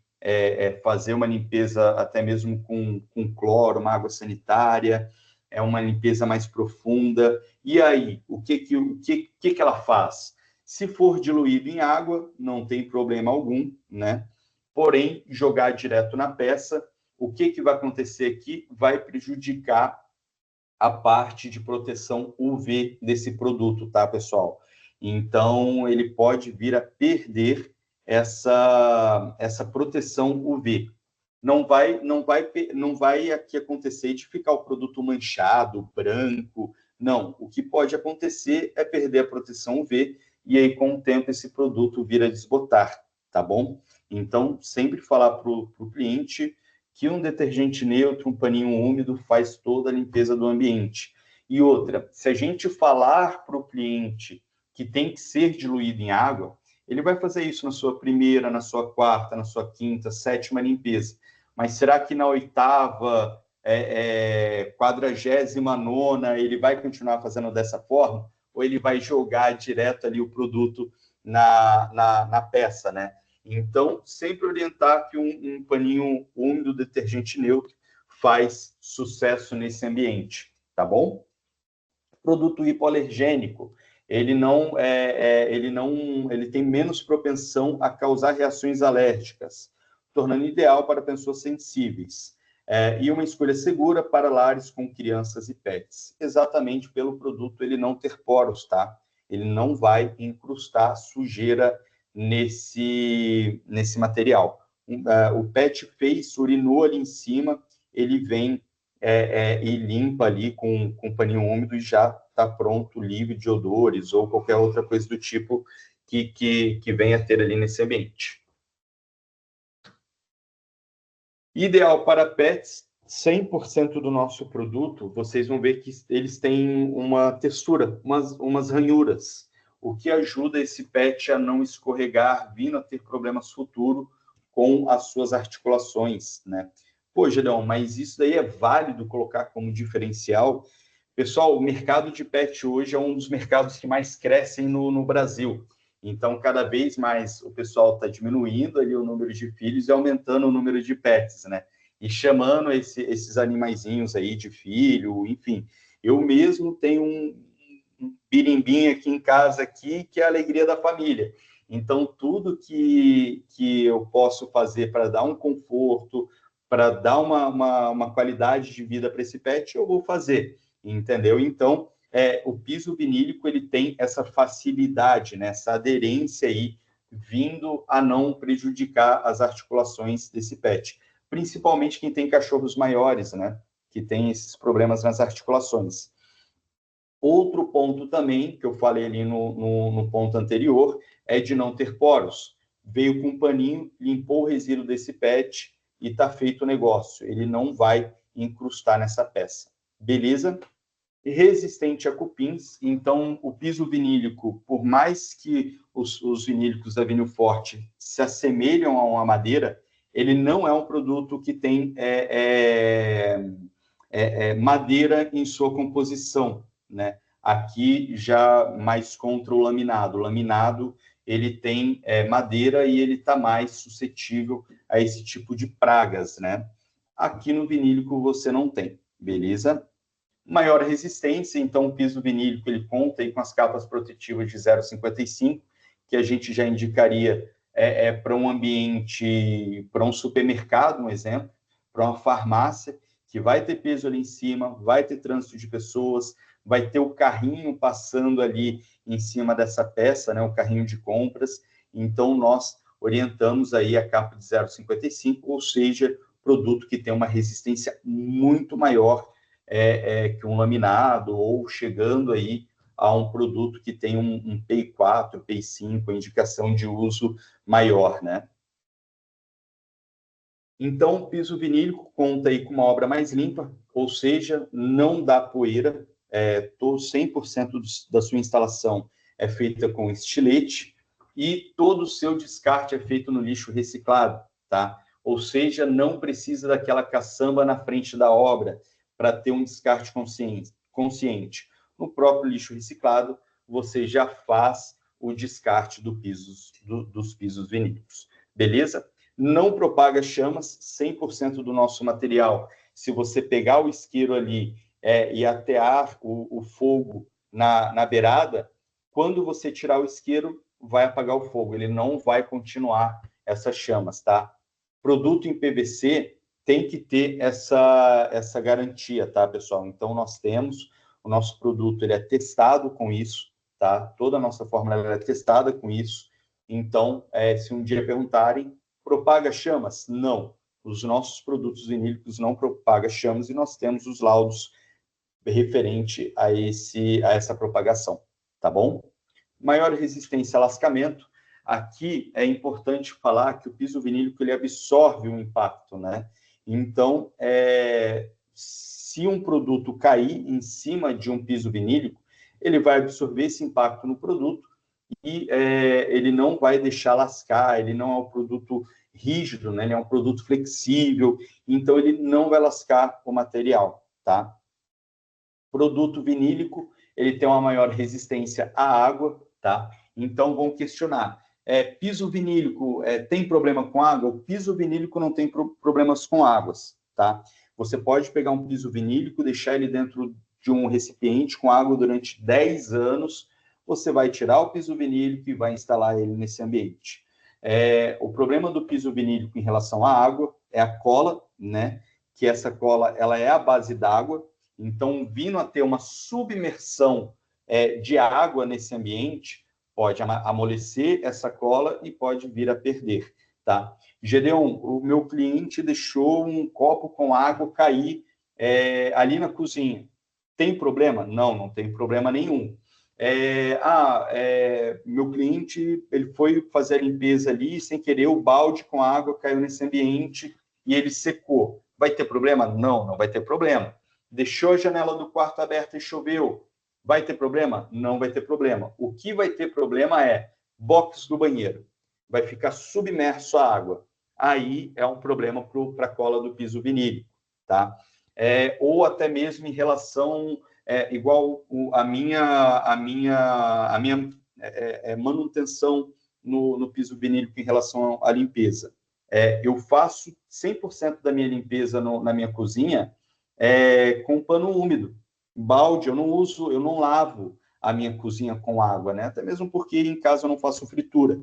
fazer uma limpeza até mesmo com cloro, uma água sanitária, é uma limpeza mais profunda. E aí, o que ela faz? Se for diluído em água, não tem problema algum, né? Porém, jogar direto na peça, o que vai acontecer aqui? Vai prejudicar a parte de proteção UV desse produto, tá, pessoal? Então, ele pode vir a perder essa proteção UV. Não vai aqui acontecer de ficar o produto manchado, branco. Não, o que pode acontecer é perder a proteção UV e aí, com o tempo, esse produto vira desbotar, tá bom? Então, sempre falar para o cliente que um detergente neutro, um paninho úmido, faz toda a limpeza do ambiente. E outra, se a gente falar para o cliente que tem que ser diluído em água, ele vai fazer isso na sua primeira, na sua quarta, na sua quinta, sétima limpeza. Mas será que na oitava, 49ª, ele vai continuar fazendo dessa forma? Ou ele vai jogar direto ali o produto na peça, né? Então, sempre orientar que um paninho úmido, detergente neutro, faz sucesso nesse ambiente, tá bom? Produto hipoalergênico, ele tem menos propensão a causar reações alérgicas, tornando ideal para pessoas sensíveis. E uma escolha segura para lares com crianças e pets, exatamente pelo produto ele não ter poros, tá? Ele não vai incrustar sujeira nesse material. O pet fez, urinou ali em cima, ele vem e limpa ali com paninho úmido e já está pronto, livre de odores ou qualquer outra coisa do tipo que venha a ter ali nesse ambiente. Ideal para pets, 100% do nosso produto, vocês vão ver que eles têm uma textura, umas ranhuras, o que ajuda esse pet a não escorregar, vindo a ter problemas futuros com as suas articulações, né? Pô, Gedeon, mas isso daí é válido colocar como diferencial? Pessoal, o mercado de pet hoje é um dos mercados que mais crescem no Brasil. Então, cada vez mais o pessoal está diminuindo ali o número de filhos e aumentando o número de pets, né? E chamando esses animaizinhos aí de filho, enfim. Eu mesmo tenho um birimbim aqui em casa aqui, que é a alegria da família. Então, tudo que eu posso fazer para dar um conforto, para dar uma qualidade de vida para esse pet, eu vou fazer, entendeu? Então, o piso vinílico ele tem essa facilidade, né, essa aderência aí, vindo a não prejudicar as articulações desse pet. Principalmente quem tem cachorros maiores, né, que tem esses problemas nas articulações. Outro ponto também, que eu falei ali no ponto anterior, é de não ter poros. Veio com um paninho, limpou o resíduo desse pet e está feito o negócio. Ele não vai incrustar nessa peça. Beleza? Resistente a cupins, então o piso vinílico, por mais que os vinílicos da Vinil Forte se assemelham a uma madeira, ele não é um produto que tem madeira em sua composição, né? Aqui já mais contra o laminado. O laminado ele tem madeira e ele está mais suscetível a esse tipo de pragas, né? Aqui no vinílico você não tem, beleza? Maior resistência, então o piso vinílico ele conta aí com as capas protetivas de 0,55, que a gente já indicaria para um ambiente, para um supermercado, um exemplo, para uma farmácia, que vai ter peso ali em cima, vai ter trânsito de pessoas, vai ter o carrinho passando ali em cima dessa peça, né, o carrinho de compras. Então, nós orientamos aí a capa de 0,55, ou seja, produto que tem uma resistência muito maior que um laminado, ou chegando aí a um produto que tem um PI4, PI5, a indicação de uso maior, né? Então, o piso vinílico conta aí com uma obra mais limpa, ou seja, não dá poeira, 100% da sua instalação é feita com estilete, e todo o seu descarte é feito no lixo reciclado, tá? Ou seja, não precisa daquela caçamba na frente da obra para ter um descarte consciente. No próprio lixo reciclado, você já faz o descarte dos pisos vinílicos. Beleza? Não propaga chamas, 100% do nosso material. Se você pegar o isqueiro ali e atear o fogo na beirada, quando você tirar o isqueiro, vai apagar o fogo. Ele não vai continuar essas chamas, tá? Produto em PVC tem que ter essa garantia, tá, pessoal? Então, nós temos, o nosso produto ele é testado com isso, tá? Toda a nossa fórmula é testada com isso. Então, se um dia perguntarem, propaga chamas? Não. Os nossos produtos vinílicos não propagam chamas e nós temos os laudos referente a essa propagação, tá bom? Maior resistência a lascamento. Aqui é importante falar que o piso vinílico ele absorve o impacto, né? Então, se um produto cair em cima de um piso vinílico, ele vai absorver esse impacto no produto e ele não vai deixar lascar, ele não é um produto rígido, né? Ele é um produto flexível, então ele não vai lascar o material, tá? Produto vinílico, ele tem uma maior resistência à água, tá? Então, vão questionar, piso vinílico tem problema com água? O piso vinílico não tem problemas com águas, tá? Você pode pegar um piso vinílico, deixar ele dentro de um recipiente com água durante 10 anos, você vai tirar o piso vinílico e vai instalar ele nesse ambiente. O problema do piso vinílico em relação à água é a cola, né? Que essa cola, ela é a base d'água, então, vindo a ter uma submersão de água nesse ambiente, pode amolecer essa cola e pode vir a perder, tá? Gedeon, o meu cliente deixou um copo com água cair ali na cozinha. Tem problema? Não, não tem problema nenhum. Meu cliente ele foi fazer a limpeza ali, sem querer, o balde com água caiu nesse ambiente e ele secou. Vai ter problema? Não, não vai ter problema. Deixou a janela do quarto aberta e choveu. Vai ter problema? Não vai ter problema. O que vai ter problema é box do banheiro. Vai ficar submerso a água. Aí é um problema para a cola do piso vinílico, tá? Ou até mesmo em relação, igual a minha manutenção no piso vinílico em relação à limpeza. Eu faço 100% da minha limpeza na minha cozinha com pano úmido. Balde, eu não lavo a minha cozinha com água, né? Até mesmo porque em casa eu não faço fritura.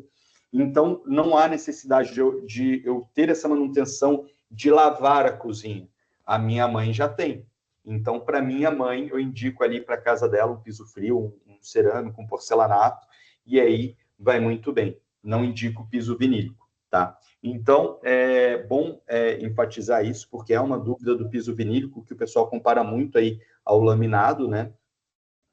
Então, não há necessidade de eu ter essa manutenção de lavar a cozinha. A minha mãe já tem. Então, para minha mãe, eu indico ali para a casa dela um piso frio, um cerâmico, um porcelanato, e aí vai muito bem. Não indico piso vinílico, tá? Então, é bom enfatizar isso, porque é uma dúvida do piso vinílico, que o pessoal compara muito aí ao laminado, né?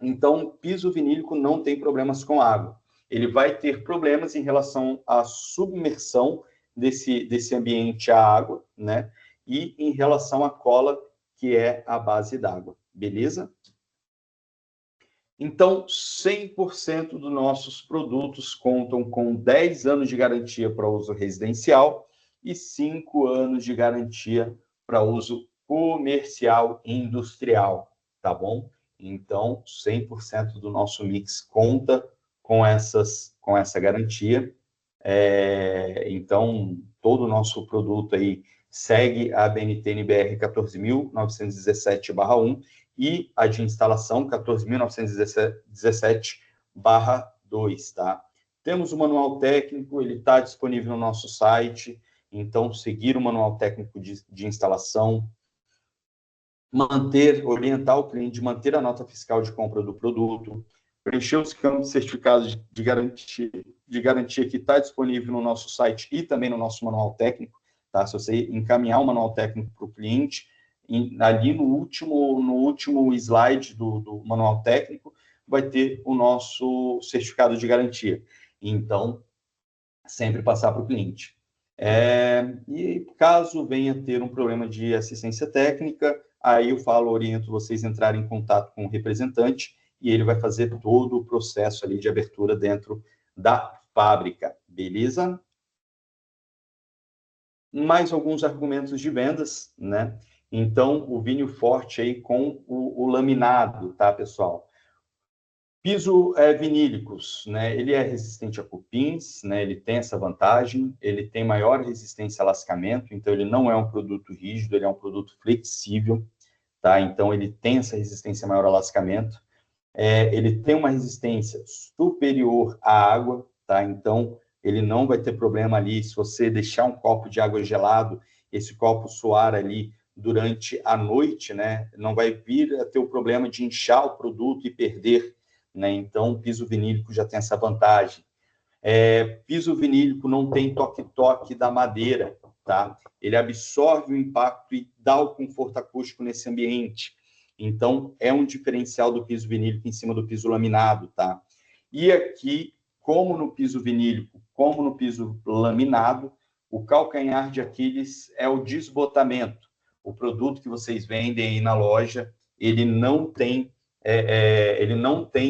Então, piso vinílico não tem problemas com água. Ele vai ter problemas em relação à submersão desse ambiente à água, né? E em relação à cola, que é a base d'água, beleza? Então, 100% dos nossos produtos contam com 10 anos de garantia para uso residencial e 5 anos de garantia para uso comercial e industrial, tá bom? Então, 100% do nosso mix conta com essa garantia. Então, todo o nosso produto aí segue a BNT NBR 14.917/1 e a de instalação 14.917/2, tá? Temos o manual técnico, ele está disponível no nosso site, então seguir o manual técnico de instalação, orientar o cliente de manter a nota fiscal de compra do produto, preencher os campos de certificados de garantia que está disponível no nosso site e também no nosso manual técnico, tá? Se você encaminhar o manual técnico para o cliente, ali no último slide do manual técnico, vai ter o nosso certificado de garantia. Então, sempre passar para o cliente. E caso venha ter um problema de assistência técnica, aí eu oriento vocês a entrarem em contato com o representante e ele vai fazer todo o processo ali de abertura dentro da fábrica, beleza? Mais alguns argumentos de vendas, né? Então, o vinho forte aí com o laminado, tá, pessoal? Piso vinílicos, né? Ele é resistente a cupins, né? Ele tem essa vantagem, ele tem maior resistência a lascamento, então ele não é um produto rígido, ele é um produto flexível, tá? Então ele tem essa resistência maior a lascamento. Ele tem uma resistência superior à água, tá? Então ele não vai ter problema ali se você deixar um copo de água gelado, esse copo suar ali durante a noite, né? Não vai vir a ter o problema de inchar o produto e perder, né? Então, o piso vinílico já tem essa vantagem. Piso vinílico não tem toque-toque da madeira, tá? Ele absorve o impacto e dá o conforto acústico nesse ambiente. Então, é um diferencial do piso vinílico em cima do piso laminado, tá? E aqui, como no piso vinílico, como no piso laminado, o calcanhar de Aquiles é o desbotamento. O produto que vocês vendem aí na loja, ele não tem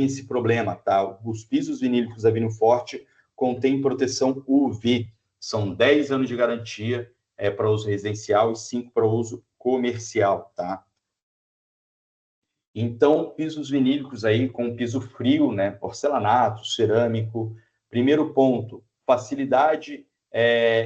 esse problema, tá? Os pisos vinílicos da Vinho Forte contêm proteção UV. São 10 anos de garantia para uso residencial e 5 para uso comercial, tá? Então, pisos vinílicos aí com piso frio, né? Porcelanato, cerâmico. Primeiro ponto, facilidade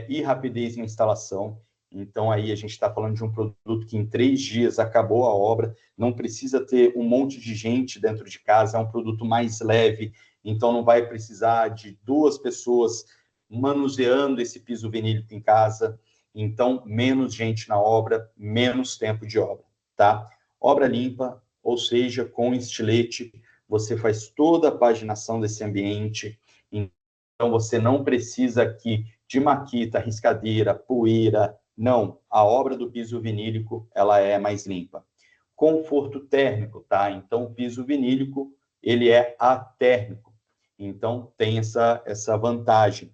e rapidez em instalação. Então, aí a gente está falando de um produto que em 3 dias acabou a obra, não precisa ter um monte de gente dentro de casa, é um produto mais leve, então não vai precisar de 2 pessoas manuseando esse piso vinílico em casa, então menos gente na obra, menos tempo de obra, tá? Obra limpa, ou seja, com estilete, você faz toda a paginação desse ambiente, então você não precisa aqui de maquita, riscadeira, poeira, não, a obra do piso vinílico, ela é mais limpa. Conforto térmico, tá? Então, o piso vinílico, ele é atérmico. Então, tem essa vantagem.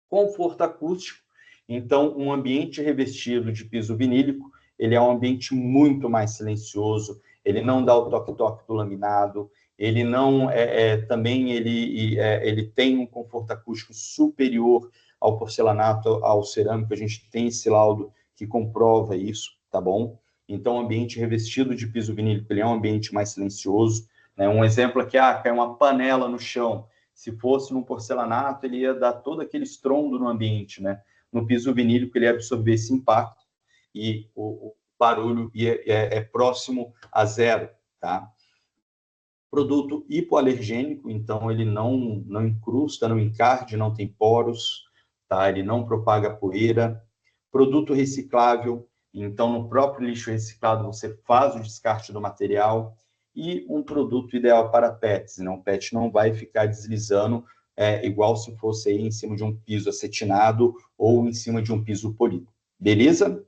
Conforto acústico, então, um ambiente revestido de piso vinílico, ele é um ambiente muito mais silencioso, ele não dá o toque-toque do laminado, ele não também ele tem um conforto acústico superior ao porcelanato, ao cerâmico. A gente tem esse laudo que comprova isso, tá bom? Então, o ambiente revestido de piso vinílico, ele é um ambiente mais silencioso, né? Um exemplo aqui, cai uma panela no chão. Se fosse num porcelanato, ele ia dar todo aquele estrondo no ambiente, né? No piso vinílico, ele ia absorver esse impacto e o barulho é próximo a zero, tá? Produto hipoalergênico, então ele não incrusta, não encarde, não tem poros, tá? Ele não propaga poeira. Produto reciclável, então no próprio lixo reciclado você faz o descarte do material. E um produto ideal para pets, né? Um pet não vai ficar deslizando igual se fosse aí em cima de um piso acetinado ou em cima de um piso polido. Beleza?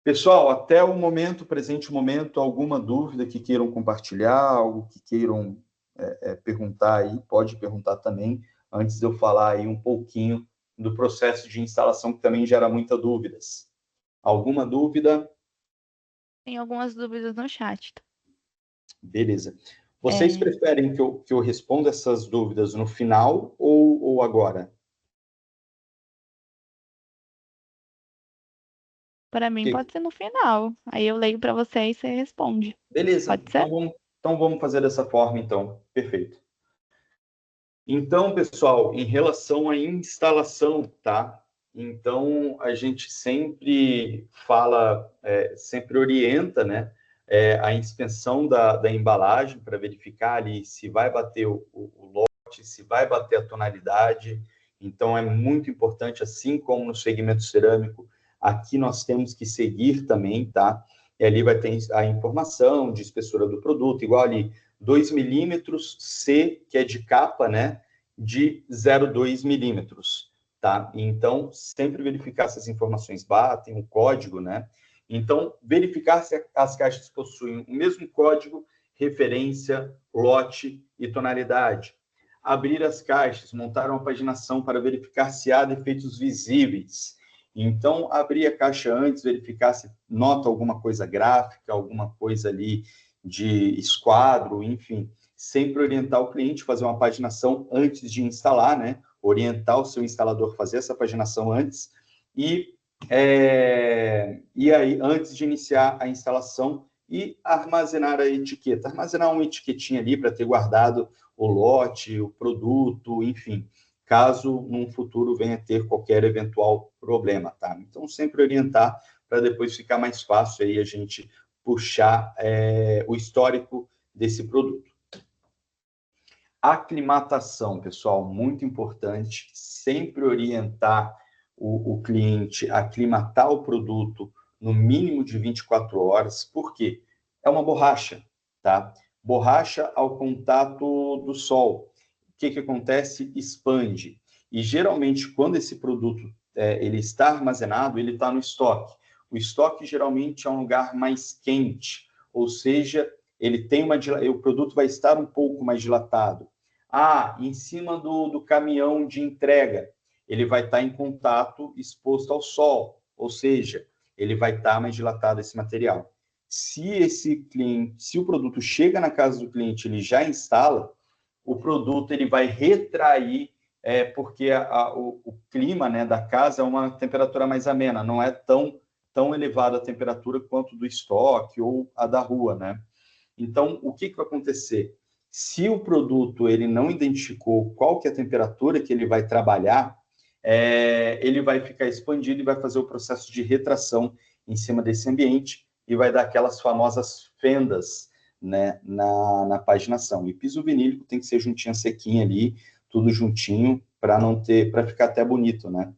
Pessoal, até o presente momento, alguma dúvida que queiram compartilhar, algo que queiram perguntar aí, pode perguntar também, antes de eu falar aí um pouquinho do processo de instalação, que também gera muitas dúvidas. Alguma dúvida? Tem algumas dúvidas no chat. Beleza. Vocês preferem que eu responda essas dúvidas no final ou agora? Para mim, pode ser no final. Aí eu leio para você e você responde. Beleza. Pode ser? Então vamos fazer dessa forma, então. Perfeito. Então, pessoal, em relação à instalação, tá? Então, a gente sempre fala, sempre orienta, né? A inspeção da embalagem para verificar ali se vai bater o lote, se vai bater a tonalidade. Então, é muito importante, assim como no segmento cerâmico, aqui nós temos que seguir também, tá? E ali vai ter a informação de espessura do produto, igual ali, 2 milímetros, C, que é de capa, né? De 0,2 milímetros, tá? Então, sempre verificar se as informações batem, o código, né? Então, verificar se as caixas possuem o mesmo código, referência, lote e tonalidade. Abrir as caixas, montar uma paginação para verificar se há defeitos visíveis. Então, abrir a caixa antes, verificar se nota alguma coisa gráfica, alguma coisa ali de esquadro, enfim. sempre orientar o cliente a fazer uma paginação antes de instalar, né? Orientar o seu instalador a fazer essa paginação antes e aí, antes de iniciar a instalação, e armazenar a etiqueta. Armazenar uma etiquetinha ali para ter guardado o lote, o produto, enfim, caso num futuro venha a ter qualquer eventual problema, tá? Então, sempre orientar para depois ficar mais fácil aí a gente puxar o histórico desse produto. Aclimatação, pessoal, muito importante, sempre orientar o cliente a aclimatar o produto no mínimo de 24 horas, porque é uma borracha, tá? Borracha ao contato do sol. O que acontece? Expande. E, geralmente, quando esse produto ele está armazenado, ele está no estoque. O estoque, geralmente, é um lugar mais quente, ou seja, ele tem o produto vai estar um pouco mais dilatado. Em cima do caminhão de entrega, ele vai estar em contato exposto ao sol, ou seja, ele vai estar mais dilatado esse material. Se o produto chega na casa do cliente, ele já instala, o produto ele vai retrair, porque o clima, né, da casa é uma temperatura mais amena, não é tão elevada a temperatura quanto do estoque ou a da rua, né? Então, o que vai acontecer? Se o produto ele não identificou qual que é a temperatura que ele vai trabalhar, ele vai ficar expandido e vai fazer o processo de retração em cima desse ambiente e vai dar aquelas famosas fendas, né, na paginação. E piso vinílico tem que ser juntinho, sequinho ali, tudo juntinho, para ficar até bonito, né?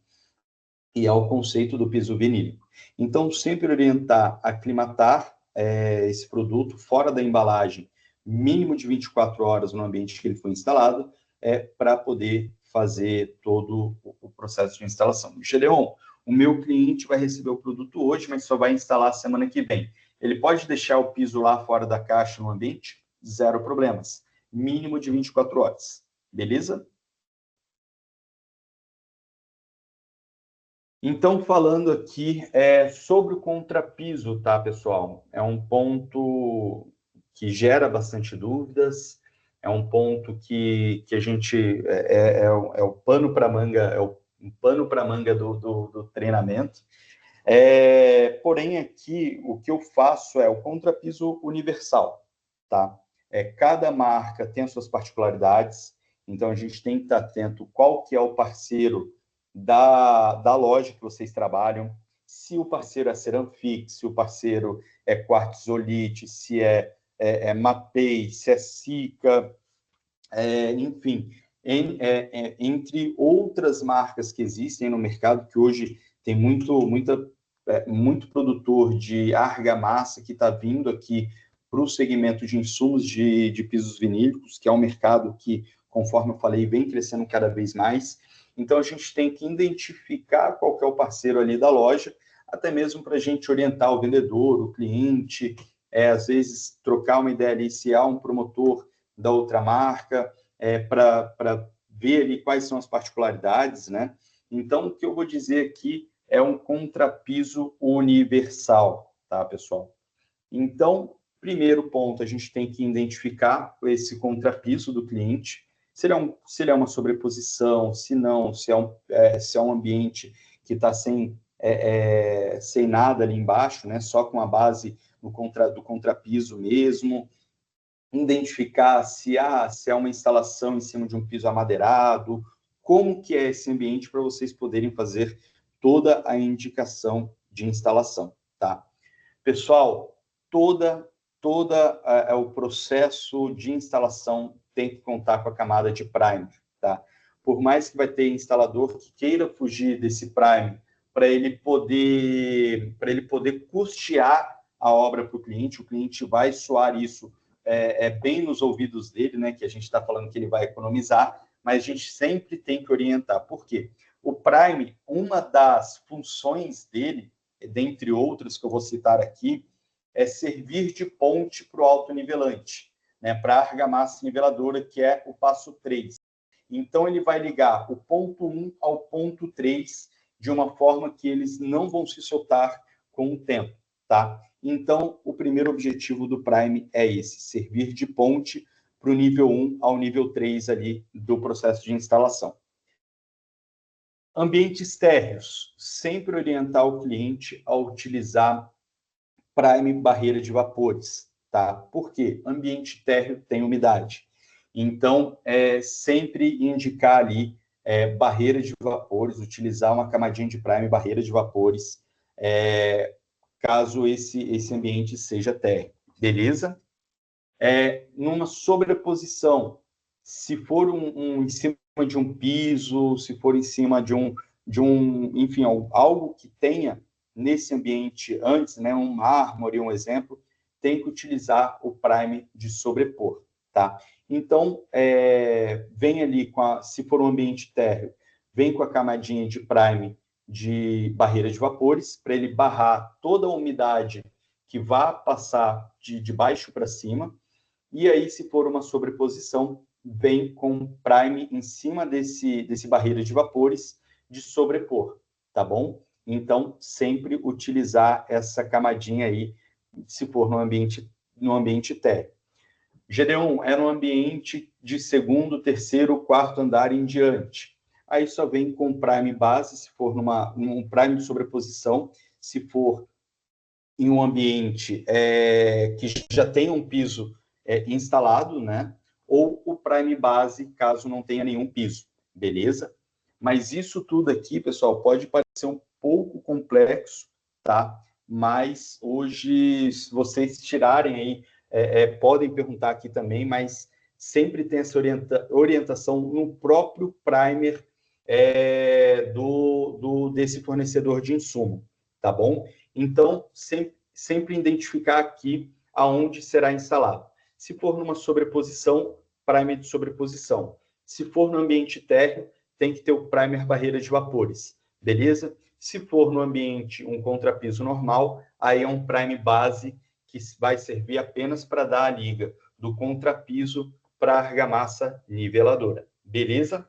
E é o conceito do piso vinílico. Então, sempre orientar a aclimatar esse produto fora da embalagem, mínimo de 24 horas no ambiente que ele foi instalado, para poder fazer todo o processo de instalação. Gedeon, o meu cliente vai receber o produto hoje, mas só vai instalar semana que vem. Ele pode deixar o piso lá fora da caixa no ambiente? Zero problemas. Mínimo de 24 horas. Beleza? Então, falando aqui sobre o contrapiso, tá, pessoal? É um ponto que gera bastante dúvidas, é um ponto que a gente o pano para manga, um pano para manga do treinamento. Porém, aqui o que eu faço é o contrapiso universal, tá? Cada marca tem as suas particularidades, então a gente tem que estar atento qual que é o parceiro da loja que vocês trabalham, se o parceiro é Ceramfix, se o parceiro é Quartzolite, se é Mapei, se é Sika, enfim, entre outras marcas que existem no mercado, que hoje tem muito produtor de argamassa que está vindo aqui para o segmento de insumos de pisos vinílicos, que é um mercado que, conforme eu falei, vem crescendo cada vez mais. Então, a gente tem que identificar qual que é o parceiro ali da loja, até mesmo para a gente orientar o vendedor, o cliente, às vezes trocar uma ideia ali, se há um promotor da outra marca, para ver ali quais são as particularidades, né? Então, o que eu vou dizer aqui é um contrapiso universal, tá, pessoal? Então, primeiro ponto, a gente tem que identificar esse contrapiso do cliente, se ele é uma sobreposição, se não, se é um ambiente que está sem nada ali embaixo, né, só com a base do contrapiso mesmo, identificar se é uma instalação em cima de um piso amadeirado, como que é esse ambiente para vocês poderem fazer toda a indicação de instalação, tá? Pessoal, o processo de instalação tem que contar com a camada de primer, tá? Por mais que vai ter instalador que queira fugir desse primer para ele poder custear a obra para o cliente vai soar isso bem nos ouvidos dele, né? Que a gente está falando que ele vai economizar, mas a gente sempre tem que orientar. Por quê? O primer, uma das funções dele, dentre outras que eu vou citar aqui, é servir de ponte para o autonivelante, né, para a argamassa niveladora, que é o passo 3. Então, ele vai ligar o ponto 1 ao ponto 3 de uma forma que eles não vão se soltar com o tempo, tá? Então, o primeiro objetivo do Prime é esse, servir de ponte para o nível 1 ao nível 3 ali do processo de instalação. Ambientes térreos, sempre orientar o cliente a utilizar Prime barreira de vapores, tá? Por quê? Ambiente térreo tem umidade. Então, sempre indicar ali barreira de vapores, utilizar uma camadinha de Prime barreira de vapores, caso esse ambiente seja térreo, beleza? Numa sobreposição, se for em cima de um piso, se for em cima de um enfim, algo que tenha nesse ambiente antes, né, um mármore, um exemplo, tem que utilizar o Prime de sobrepor, tá? Então, vem ali se for um ambiente térreo, vem com a camadinha de Prime de barreira de vapores, para ele barrar toda a umidade que vá passar de baixo para cima. E aí, se for uma sobreposição, vem com Prime em cima desse barreira de vapores de sobrepor, tá bom? Então, sempre utilizar essa camadinha aí, se for no ambiente térreo. Gedeon, é no ambiente de segundo, terceiro, quarto andar em diante. Aí só vem com Prime base, se for num Prime de sobreposição, se for em um ambiente que já tem um piso instalado, né? Ou o Prime base, caso não tenha nenhum piso, beleza? Mas isso tudo aqui, pessoal, pode parecer um pouco complexo, tá? Mas hoje, se vocês tirarem aí, podem perguntar aqui também, mas sempre tem essa orientação no próprio primer desse fornecedor de insumo, tá bom? Então, sempre identificar aqui aonde será instalado. Se for numa sobreposição, primer de sobreposição. Se for no ambiente térreo, tem que ter o primer barreira de vapores, beleza? Se for no ambiente um contrapiso normal, aí é um prime base que vai servir apenas para dar a liga do contrapiso para a argamassa niveladora, beleza?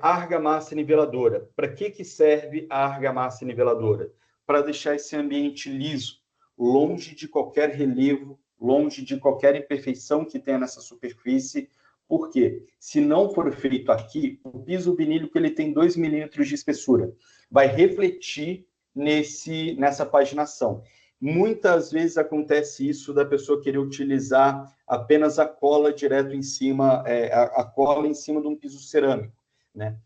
Argamassa niveladora. Para que serve a argamassa niveladora? Para deixar esse ambiente liso, longe de qualquer relevo, longe de qualquer imperfeição que tenha nessa superfície. Por quê? Se não for feito aqui, o piso vinílico ele tem 2 milímetros de espessura. Vai refletir nessa paginação. Muitas vezes acontece isso da pessoa querer utilizar apenas a cola direto em cima, a cola em cima de um piso cerâmico, né?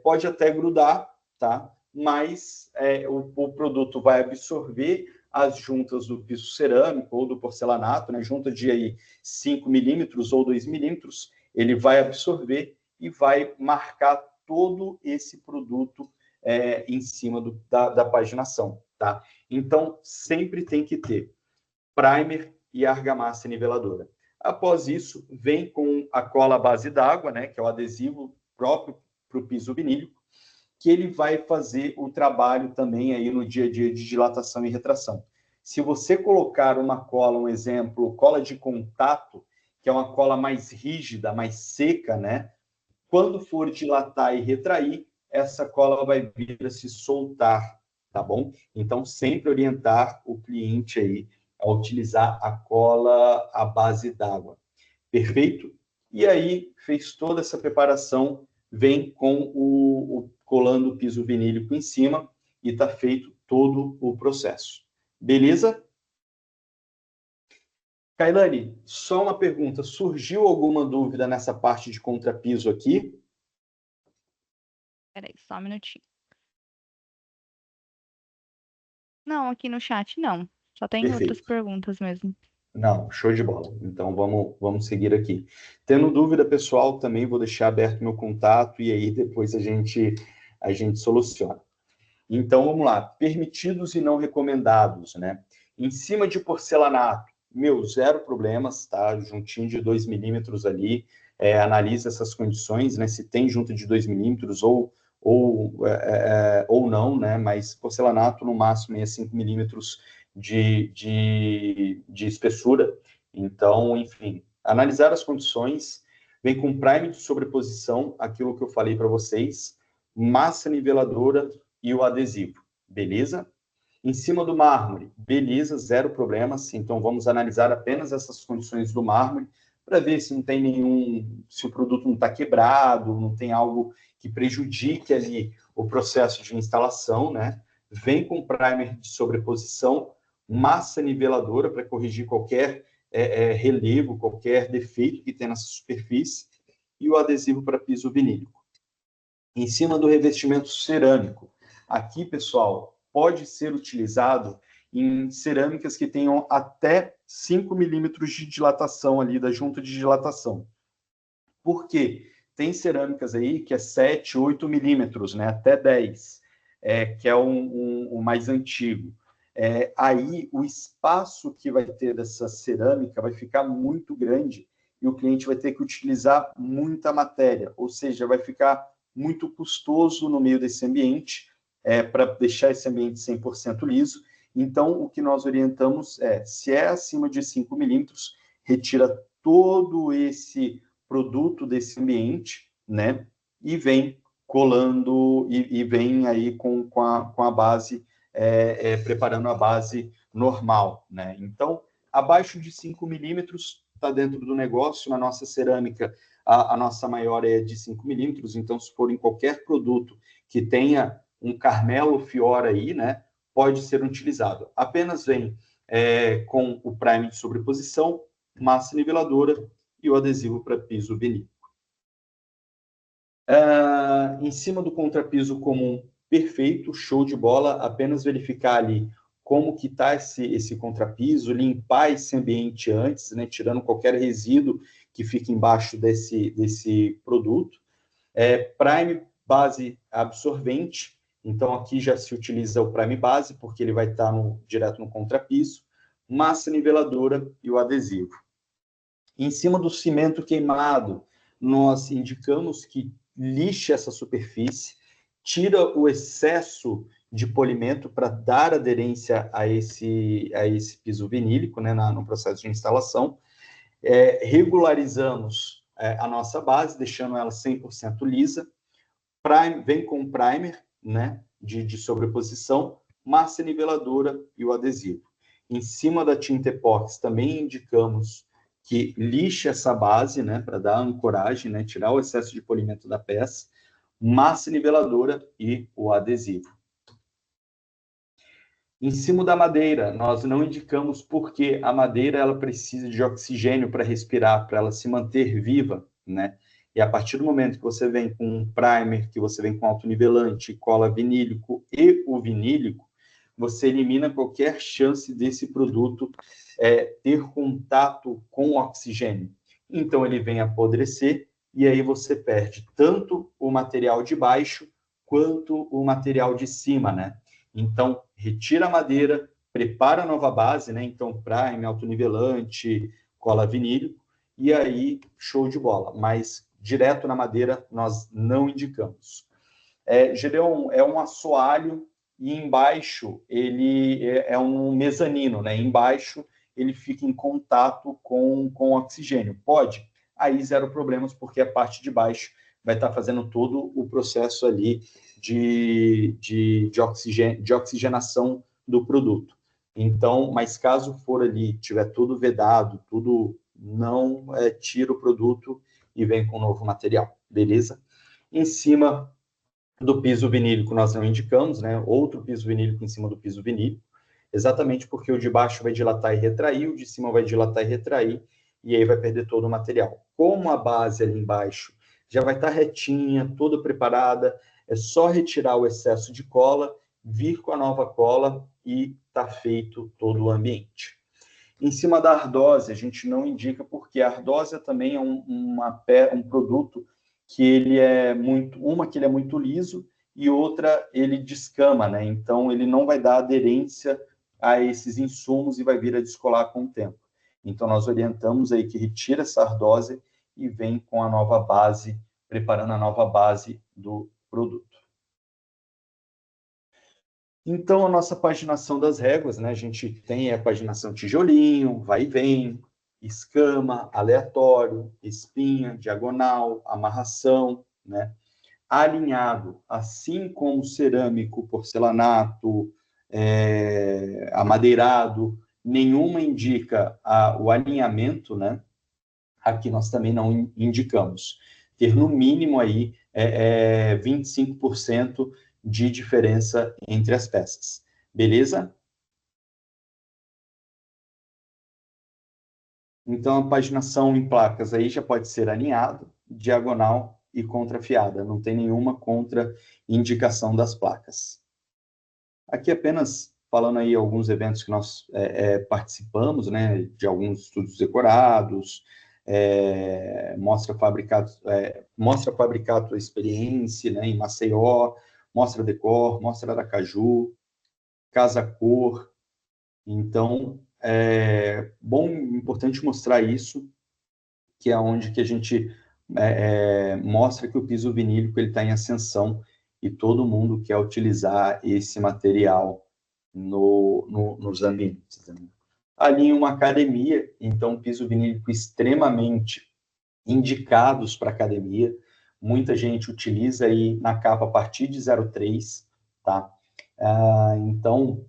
Pode até grudar, tá? Mas o produto vai absorver as juntas do piso cerâmico ou do porcelanato, né? Junta de aí 5 milímetros ou 2 milímetros, ele vai absorver e vai marcar todo esse produto em cima da paginação, tá? Então, sempre tem que ter primer e argamassa niveladora. Após isso, vem com a cola base d'água, né, que é o adesivo próprio para o piso vinílico, que ele vai fazer o trabalho também aí no dia a dia de dilatação e retração. Se você colocar uma cola, um exemplo, cola de contato, que é uma cola mais rígida, mais seca, né? Quando for dilatar e retrair, essa cola vai vir a se soltar, tá bom? Então, sempre orientar o cliente aí a utilizar a cola à base d'água. Perfeito? E aí, fez toda essa preparação, vem com colando o piso vinílico em cima e está feito todo o processo. Beleza? Kailane, só uma pergunta. Surgiu alguma dúvida nessa parte de contrapiso aqui? Peraí, só um minutinho. Não, aqui no chat não. Só tem Perfeito. outras perguntas mesmo. Não, show de bola. Então, vamos seguir aqui. Tendo dúvida, pessoal, também vou deixar aberto meu contato e aí depois a gente soluciona. Então, vamos lá. Permitidos e não recomendados, né? Em cima de porcelanato, zero problemas, tá? Juntinho de 2 milímetros ali. Analisa essas condições, né? Se tem junta de 2 milímetros ou não, né? Mas porcelanato, no máximo, é 5 milímetros de espessura. Então, enfim, analisar as condições, vem com prime de sobreposição, aquilo que eu falei para vocês, massa niveladora e o adesivo, beleza? Em cima do mármore, beleza, zero problemas. Então, vamos analisar apenas essas condições do mármore para ver se não tem se o produto não está quebrado, não tem algo que prejudique ali o processo de instalação, né? Vem com primer de sobreposição, massa niveladora para corrigir qualquer relevo, qualquer defeito que tem nessa superfície, e o adesivo para piso vinílico. Em cima do revestimento cerâmico, aqui, pessoal, pode ser utilizado em cerâmicas que tenham até 5 milímetros de dilatação ali, da junta de dilatação. Por quê? Tem cerâmicas aí que é 7, 8 milímetros, né? Até 10, que é o mais antigo. Aí, o espaço que vai ter dessa cerâmica vai ficar muito grande e o cliente vai ter que utilizar muita matéria, ou seja, vai ficar muito custoso no meio desse ambiente, para deixar esse ambiente 100% liso. Então, o que nós orientamos se é acima de 5 milímetros, retira todo esse produto desse ambiente, né? E vem colando, e vem aí com a base, preparando a base normal, né? Então, abaixo de 5 milímetros está dentro do negócio. Na nossa cerâmica, a nossa maior é de 5 milímetros, então, se for em qualquer produto que tenha um Carmelo Fiora aí, né, pode ser utilizado. Apenas vem com o primer de sobreposição, massa niveladora e o adesivo para piso vinílico. Em cima do contrapiso comum, perfeito, show de bola. Apenas verificar ali como que está esse contrapiso, limpar esse ambiente antes, né, tirando qualquer resíduo que fica embaixo desse produto. Prime base absorvente, então aqui já se utiliza o prime base, porque ele vai estar direto no contrapiso, massa niveladora e o adesivo. Em cima do cimento queimado, nós indicamos que lixe essa superfície, tira o excesso de polimento para dar aderência a esse piso vinílico, né, no processo de instalação. Regularizamos a nossa base, deixando ela 100% lisa. Vem com primer, né, de sobreposição, massa niveladora e o adesivo. Em cima da tinta epóxi, também indicamos que lixe essa base, né, para dar ancoragem, né, tirar o excesso de polimento da peça, massa niveladora e o adesivo. Em cima da madeira, nós não indicamos porque a madeira ela precisa de oxigênio para respirar, para ela se manter viva, né? E a partir do momento que você vem com um primer, que você vem com autonivelante, cola vinílico e o vinílico, você elimina qualquer chance desse produto ter contato com o oxigênio. Então, ele vem apodrecer e aí você perde tanto o material de baixo quanto o material de cima, né? Então, retira a madeira, prepara a nova base, né? Então, prime, autonivelante, cola vinílico, e aí, show de bola. Mas, direto na madeira, nós não indicamos. Gedeon, é um assoalho, e embaixo ele é um mezanino, né? Embaixo ele fica em contato com o oxigênio. Pode? Aí, zero problemas, porque a parte de baixo vai estar fazendo todo o processo ali de oxigenação do produto. Então, mas caso for ali, tiver tudo vedado, tudo, não tira o produto e vem com novo material, beleza? Em cima do piso vinílico, nós não indicamos, né? Outro piso vinílico em cima do piso vinílico, exatamente porque o de baixo vai dilatar e retrair, o de cima vai dilatar e retrair, e aí vai perder todo o material. Como a base ali embaixo já vai estar retinha, toda preparada, é só retirar o excesso de cola, vir com a nova cola e tá feito todo o ambiente. Em cima da ardósia, a gente não indica, porque a ardósia também é um produto que ele é que ele é muito liso e outra ele descama, né? Então ele não vai dar aderência a esses insumos e vai vir a descolar com o tempo. Então nós orientamos aí que retira essa ardósia e vem com a nova base, preparando a nova base do produto. Então, a nossa paginação das réguas, né? A gente tem a paginação tijolinho, vai e vem, escama, aleatório, espinha, diagonal, amarração, né? Alinhado, assim como cerâmico, porcelanato, amadeirado, nenhuma indica o alinhamento, né? Aqui nós também não indicamos. Ter no mínimo aí 25% de diferença entre as peças. Beleza? Então, a paginação em placas aí já pode ser alinhado, diagonal e contrafiada. Não tem nenhuma contraindicação das placas. Aqui apenas falando aí alguns eventos que nós participamos, né, de alguns estudos decorados, mostra fabricato experiência, né, em Maceió, mostra decor, mostra Aracaju, Casa Cor. Então, importante mostrar isso, que é onde que a gente mostra que o piso vinílico está em ascensão e todo mundo quer utilizar esse material nos ambientes. Né? Ali em uma academia, então, piso vinílico extremamente indicados para academia, muita gente utiliza aí na capa a partir de 0,3, tá? Então,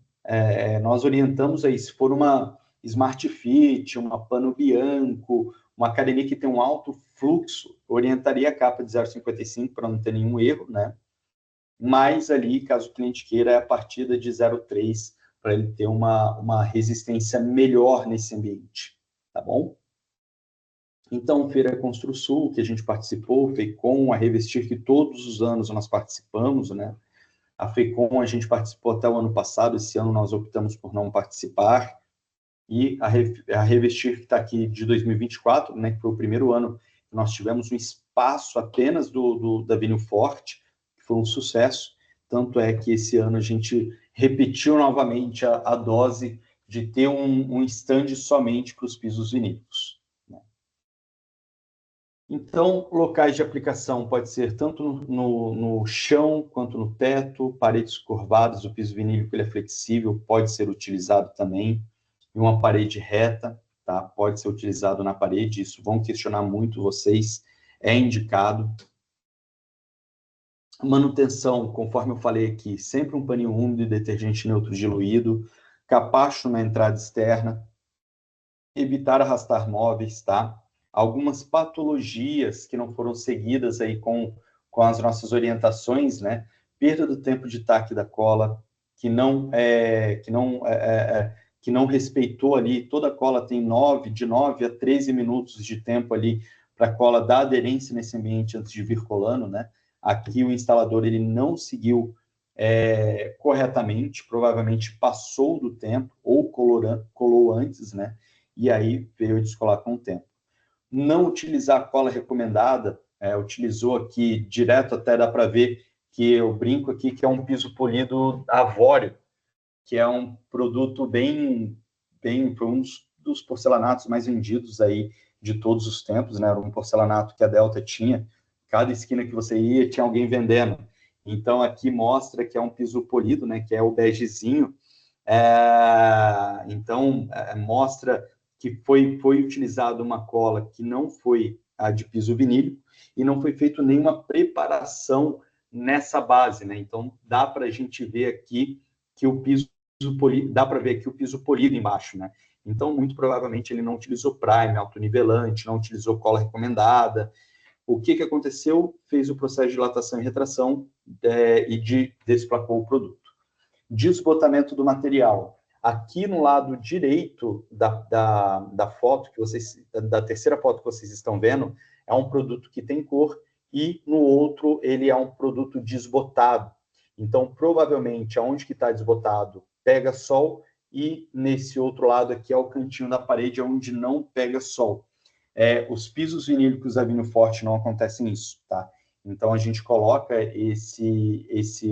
nós orientamos aí, se for uma Smart Fit, uma Pano Bianco, uma academia que tem um alto fluxo, orientaria a capa de 0,55 para não ter nenhum erro, né? Mas ali, caso o cliente queira, é a partida de 0,3 para ele ter uma resistência melhor nesse ambiente, tá bom? Então, Feira Construsul, que a gente participou, FEICOM, a Revestir, que todos os anos nós participamos, né? A FEICOM a gente participou até o ano passado, esse ano nós optamos por não participar, e a Revestir, que está aqui de 2024, né, que foi o primeiro ano que nós tivemos um espaço apenas da Vinil Forte, que foi um sucesso, tanto é que esse ano a gente repetiu novamente a dose de ter um stand somente para os pisos vinílicos. Né? Então, locais de aplicação pode ser tanto no chão quanto no teto, paredes curvadas, o piso vinílico ele é flexível, pode ser utilizado também. E uma parede reta, tá? Pode ser utilizado na parede, isso vão questionar muito vocês, é indicado. Manutenção, conforme eu falei aqui, sempre um paninho úmido e detergente neutro diluído, capacho na entrada externa, evitar arrastar móveis, tá? Algumas patologias que não foram seguidas aí com as nossas orientações, né? Perda do tempo de taque da cola, que não respeitou ali, toda cola tem de 9 a 13 minutos de tempo ali para a cola dar aderência nesse ambiente antes de vir colando, né? Aqui o instalador ele não seguiu corretamente, provavelmente passou do tempo ou colou antes, né? E aí veio descolar com o tempo. Não utilizar a cola recomendada, utilizou aqui direto, até dá para ver que eu brinco aqui que é um piso polido Avório, que é um produto foi um dos porcelanatos mais vendidos aí de todos os tempos, né? Era um porcelanato que a Delta tinha, cada esquina que você ia tinha alguém vendendo. Então aqui mostra que é um piso polido, né? Que é o begezinho. Então mostra que foi utilizada uma cola que não foi a de piso vinílico e não foi feito nenhuma preparação nessa base, né? Então dá para a gente ver aqui que o piso polido, dá para ver aqui o piso polido embaixo, né? Então, muito provavelmente, ele não utilizou prime, autonivelante, não utilizou cola recomendada. O que aconteceu? Fez o processo de dilatação e retração e desplacou o produto. Desbotamento do material. Aqui no lado direito da foto, da terceira foto que vocês estão vendo, é um produto que tem cor e no outro ele é um produto desbotado. Então, provavelmente, aonde que está desbotado, pega sol, e nesse outro lado aqui é o cantinho da parede, onde não pega sol. Os pisos vinílicos da Vinil Forte não acontecem isso, tá? Então, a gente coloca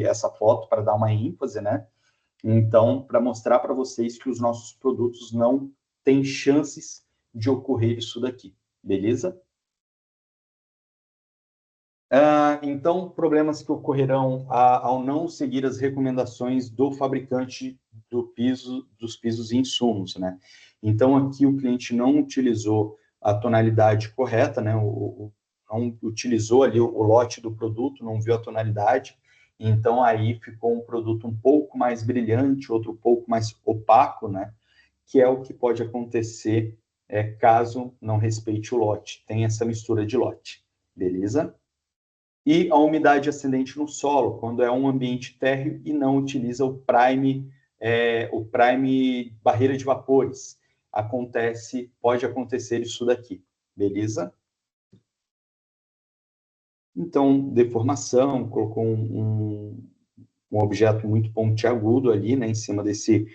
essa foto para dar uma ênfase, né? Então, para mostrar para vocês que os nossos produtos não têm chances de ocorrer isso daqui, beleza? Então, problemas que ocorrerão ao não seguir as recomendações do fabricante dos pisos e insumos, né? Então, aqui o cliente não utilizou a tonalidade correta, né? Não utilizou ali o lote do produto, não viu a tonalidade. Então, aí ficou um produto um pouco mais brilhante, outro um pouco mais opaco, né? Que é o que pode acontecer caso não respeite o lote. Tem essa mistura de lote, beleza? E a umidade ascendente no solo, quando é um ambiente térreo e não utiliza o prime barreira de vapores. Pode acontecer isso daqui, beleza? Então, deformação, colocou um objeto muito pontiagudo ali, né, em cima desse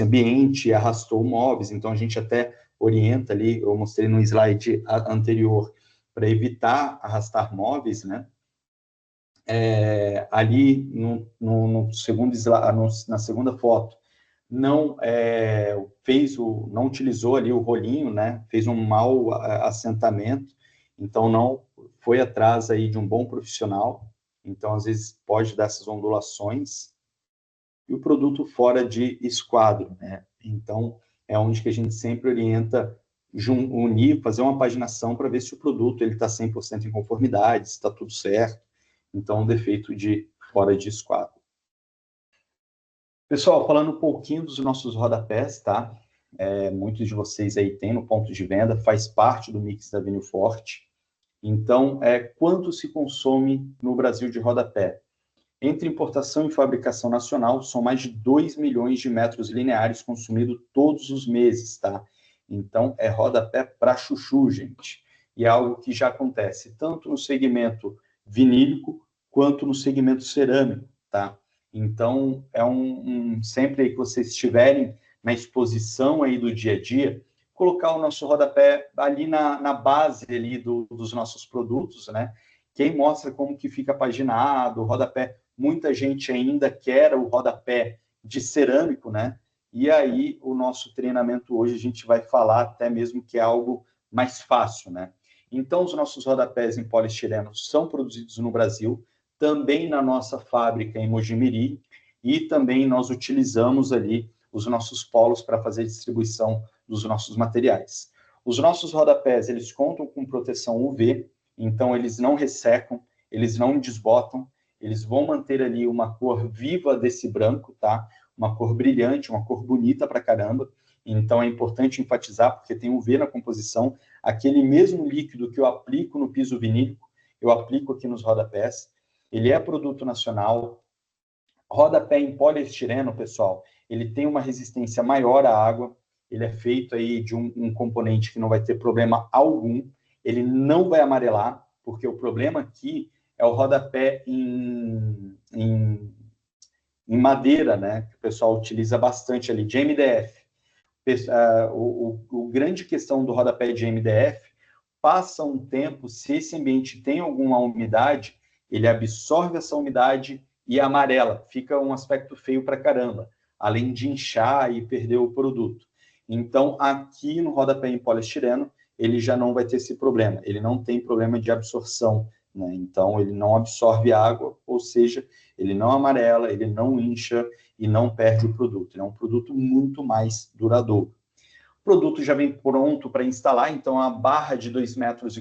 ambiente, arrastou móveis, então a gente até orienta ali, eu mostrei no slide anterior, para evitar arrastar móveis, né? Ali no segundo na segunda foto, não utilizou ali o rolinho, né? Fez um mau assentamento, então não foi atrás aí de um bom profissional, então às vezes pode dar essas ondulações, e o produto fora de esquadro, né? Então é onde que a gente sempre orienta unir, fazer uma paginação para ver se o produto ele está 100% em conformidade, se está tudo certo. Então, defeito de fora de esquadro. Pessoal, falando um pouquinho dos nossos rodapés, tá? Muitos de vocês aí têm no ponto de venda, faz parte do mix da Vinil Forte. Então, quanto se consome no Brasil de rodapé? Entre importação e fabricação nacional, são mais de 2 milhões de metros lineares consumidos todos os meses, tá? Então, é rodapé para chuchu, gente. E é algo que já acontece tanto no segmento vinílico quanto no segmento cerâmico, tá? Então, sempre aí que vocês estiverem na exposição aí do dia a dia, colocar o nosso rodapé ali na base ali dos nossos produtos, né? Que aí mostra como que fica paginado, o rodapé. Muita gente ainda quer o rodapé de cerâmico, né? E aí, o nosso treinamento hoje, a gente vai falar até mesmo que é algo mais fácil, né? Então, os nossos rodapés em poliestireno são produzidos no Brasil, também na nossa fábrica em Mojimirim, e também nós utilizamos ali os nossos polos para fazer distribuição dos nossos materiais. Os nossos rodapés, eles contam com proteção UV, então eles não ressecam, eles não desbotam, eles vão manter ali uma cor viva desse branco, tá? Uma cor brilhante, uma cor bonita pra caramba. Então é importante enfatizar, porque tem UV na composição, aquele mesmo líquido que eu aplico no piso vinílico, eu aplico aqui nos rodapés. Ele é produto nacional. Rodapé em poliestireno, pessoal, ele tem uma resistência maior à água, ele é feito aí de um componente que não vai ter problema algum, ele não vai amarelar, porque o problema aqui é o rodapé em madeira, né, que o pessoal utiliza bastante ali, de MDF. O grande questão do rodapé de MDF, passa um tempo, se esse ambiente tem alguma umidade, ele absorve essa umidade e amarela, fica um aspecto feio para caramba, além de inchar e perder o produto. Então, aqui no rodapé em poliestireno, ele já não vai ter esse problema, ele não tem problema de absorção, né? Então, ele não absorve água, ou seja, ele não amarela, ele não incha e não perde o produto. Ele é um produto muito mais duradouro. O produto já vem pronto para instalar, então a barra de 2,40 metros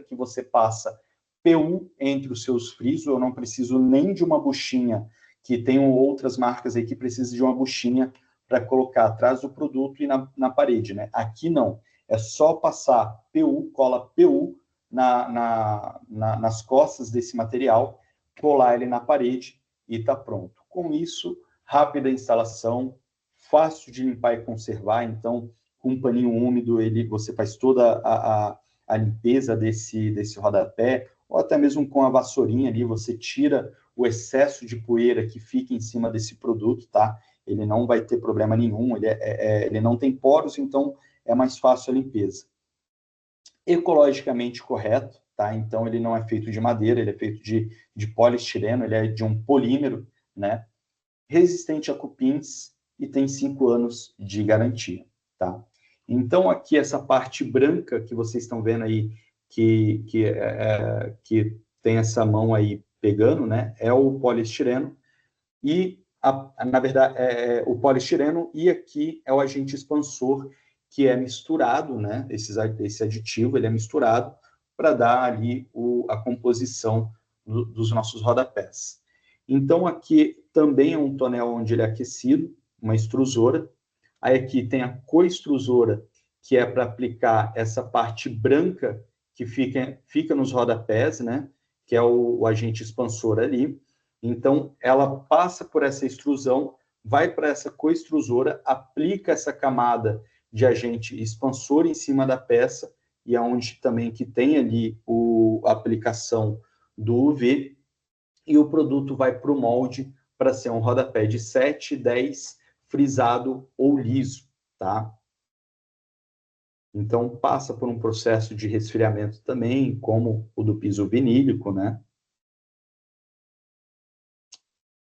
que você passa PU entre os seus frisos, eu não preciso nem de uma buchinha, que tem outras marcas aí que precisam de uma buchinha para colocar atrás do produto e na parede, né? Aqui não, é só passar PU, cola PU nas costas desse material, colar ele na parede e está pronto. Com isso, rápida instalação, fácil de limpar e conservar, então com um paninho úmido, você faz toda a limpeza desse rodapé, ou até mesmo com a vassourinha ali, você tira o excesso de poeira que fica em cima desse produto, tá? Ele não vai ter problema nenhum, ele não tem poros, então é mais fácil a limpeza. Ecologicamente correto, tá? Então ele não é feito de madeira, ele é feito de poliestireno, ele é de um polímero, né? Resistente a cupins e tem 5 anos de garantia, tá? Então, aqui, essa parte branca que vocês estão vendo aí, que tem essa mão aí pegando, né? É o poliestireno. E, na verdade, o poliestireno, e aqui é o agente expansor, que é misturado, né? Esse aditivo, ele é misturado para dar ali a composição dos nossos rodapés. Então, aqui também é um tonel onde ele é aquecido, uma extrusora. Aí aqui tem a coextrusora, que é para aplicar essa parte branca que fica nos rodapés, né? Que é o agente expansor ali. Então, ela passa por essa extrusão, vai para essa coextrusora, aplica essa camada de agente expansor em cima da peça, e aonde também que tem ali a aplicação do UV, e o produto vai para o molde para ser um rodapé de 7, 10, frisado ou liso, tá? Então, passa por um processo de resfriamento também, como o do piso vinílico, né?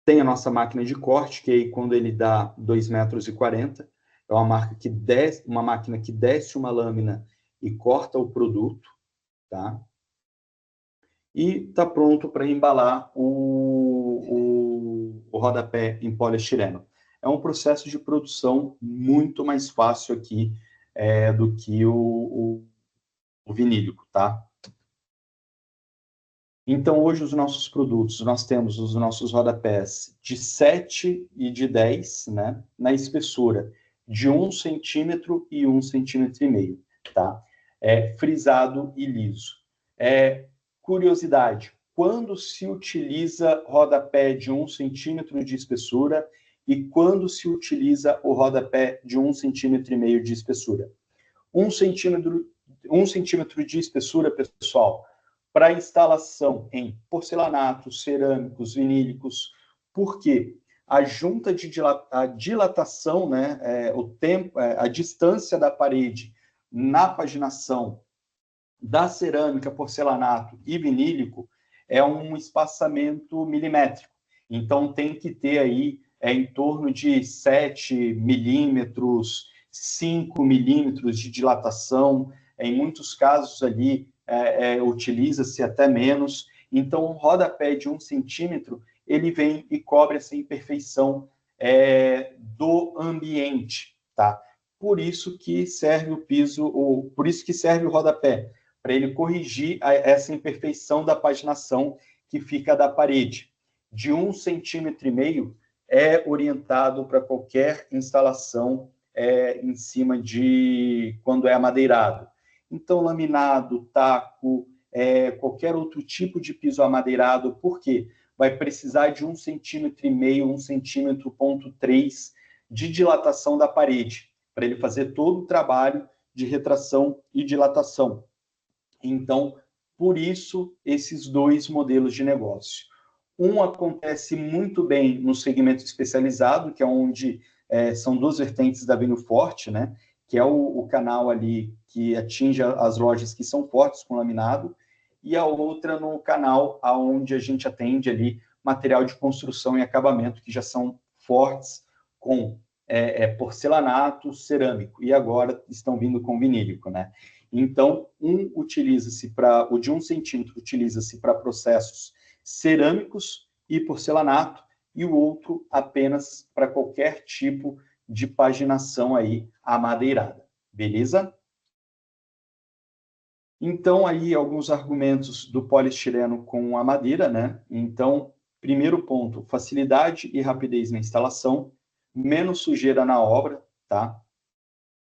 Tem a nossa máquina de corte, que aí quando ele dá 2,40 metros, é uma máquina que desce uma lâmina e corta o produto, tá? E está pronto para embalar o rodapé em poliestireno. É um processo de produção muito mais fácil aqui do que o vinílico, tá? Então, hoje, os nossos produtos, nós temos os nossos rodapés de 7 e de 10, né? Na espessura de 1 centímetro e 1,5 centímetros, tá? Frisado e liso. Curiosidade, quando se utiliza rodapé de 1 centímetro de espessura e quando se utiliza o rodapé de 1,5 centímetros de espessura? 1 centímetro de espessura, pessoal, para instalação em porcelanatos, cerâmicos, vinílicos. Por quê? A junta de dilatação, né, o tempo, a distância da parede na paginação da cerâmica, porcelanato e vinílico é um espaçamento milimétrico. Então, tem que ter aí em torno de 7 milímetros, 5 milímetros de dilatação. Em muitos casos ali, utiliza-se até menos. Então, um rodapé de 1 centímetro, ele vem e cobre essa imperfeição do ambiente, tá? Por isso que serve o piso, por isso que serve o rodapé, para ele corrigir essa imperfeição da paginação que fica da parede. De 1,5 centímetros é orientado para qualquer instalação em cima de quando é amadeirado. Então, laminado, taco, qualquer outro tipo de piso amadeirado, por quê? Vai precisar de 1,5 centímetros, 1,5 centímetros de dilatação da parede, para ele fazer todo o trabalho de retração e dilatação. Então, por isso, esses dois modelos de negócio. Um acontece muito bem no segmento especializado, que é onde são duas vertentes da Vinho Forte, né? Que é o canal ali que atinge as lojas que são fortes com laminado, e a outra no canal onde a gente atende ali material de construção e acabamento, que já são fortes com porcelanato, cerâmico, e agora estão vindo com vinílico, né? Então, o de 1 centímetro utiliza-se para processos cerâmicos e porcelanato, e o outro apenas para qualquer tipo de paginação aí amadeirada, beleza? Então, aí, alguns argumentos do poliestireno com a madeira, né? Então, primeiro ponto, facilidade e rapidez na instalação, menos sujeira na obra, tá?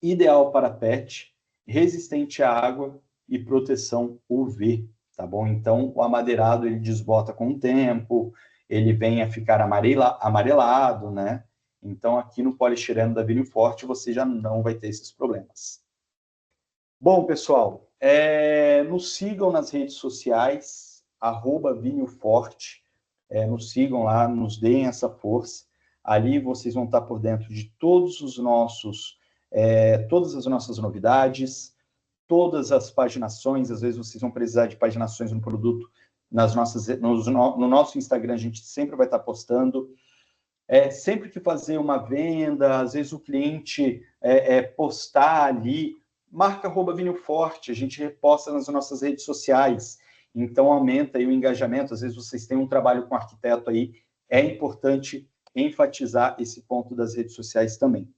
Ideal para PET, resistente à água e proteção UV, tá bom? Então, o amadeirado, ele desbota com o tempo, ele vem a ficar amarelado, né? Então, aqui no poliestireno da Vinho Forte, você já não vai ter esses problemas. Bom, pessoal, nos sigam nas redes sociais, @vinhoforte, nos sigam lá, nos deem essa força. Ali vocês vão estar por dentro de todas as nossas novidades, todas as paginações. Às vezes vocês vão precisar de paginações no produto, no nosso Instagram a gente sempre vai estar postando. Sempre que fazer uma venda, às vezes o cliente postar ali, marca @Vinho Forte, a gente reposta nas nossas redes sociais, então aumenta aí o engajamento. Às vezes vocês têm um trabalho com arquiteto aí, é importante enfatizar esse ponto das redes sociais também.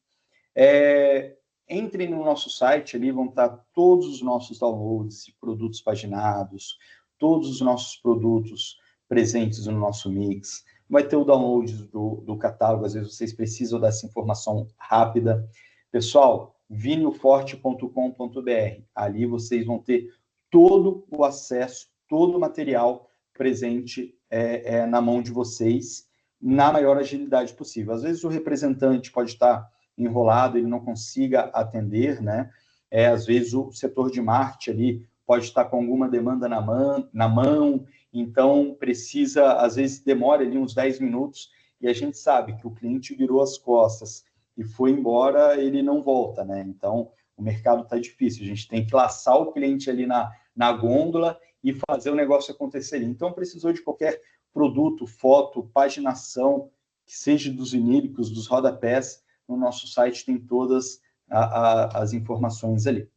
Entrem no nosso site, ali vão estar todos os nossos downloads de produtos paginados, todos os nossos produtos presentes no nosso mix. vai ter o download do catálogo, às vezes vocês precisam dessa informação rápida. Pessoal, vinilforte.com.br, ali vocês vão ter todo o acesso, todo o material presente na mão de vocês, na maior agilidade possível. Às vezes o representante pode estar enrolado, ele não consiga atender, né? Às vezes o setor de marketing ali pode estar com alguma demanda na mão, então precisa, às vezes demora ali uns 10 minutos, e a gente sabe que o cliente virou as costas e foi embora, ele não volta, né? Então, o mercado está difícil, a gente tem que laçar o cliente ali na gôndola e fazer o negócio acontecer. Então, precisou de qualquer produto, foto, paginação, que seja dos vinílicos, dos rodapés, no nosso site tem todas as informações ali.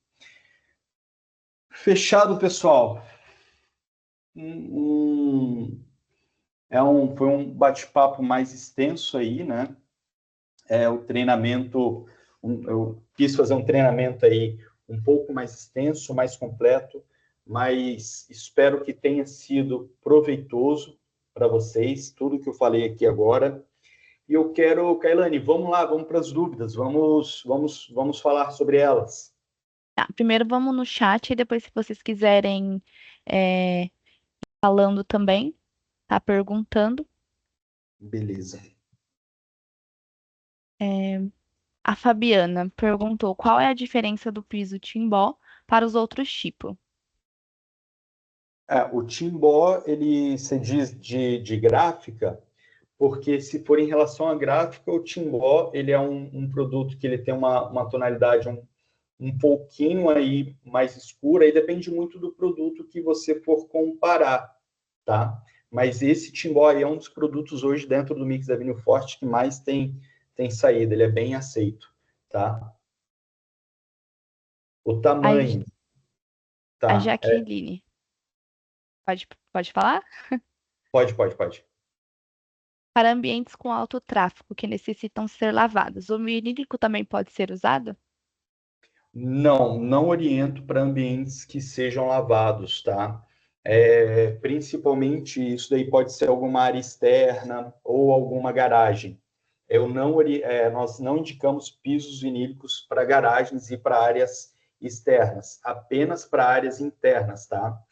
Fechado, pessoal. Foi um bate-papo mais extenso aí, né? O treinamento, eu quis fazer um treinamento aí um pouco mais extenso, mais completo, mas espero que tenha sido proveitoso para vocês, tudo que eu falei aqui agora. E eu quero, Kailane, vamos lá, vamos para as dúvidas, vamos falar sobre elas. Tá, primeiro vamos no chat e depois, se vocês quiserem ir falando também, tá perguntando. Beleza. A Fabiana perguntou qual é a diferença do piso Timbó para os outros tipos. O Timbó, ele se diz de gráfica, porque se for em relação à gráfica, o Timbó, ele é um produto que ele tem uma tonalidade um pouquinho aí mais escura, e depende muito do produto que você for comparar, tá? Mas esse Timbó aí é um dos produtos hoje dentro do mix da Vinho Forte que mais tem saída, ele é bem aceito, tá? O tamanho, A tá? Jaqueline. Pode falar? Pode. Para ambientes com alto tráfego que necessitam ser lavados, o vinílico também pode ser usado? Não oriento para ambientes que sejam lavados, tá? Principalmente isso daí pode ser alguma área externa ou alguma garagem. Nós não indicamos pisos vinílicos para garagens e para áreas externas, apenas para áreas internas, tá?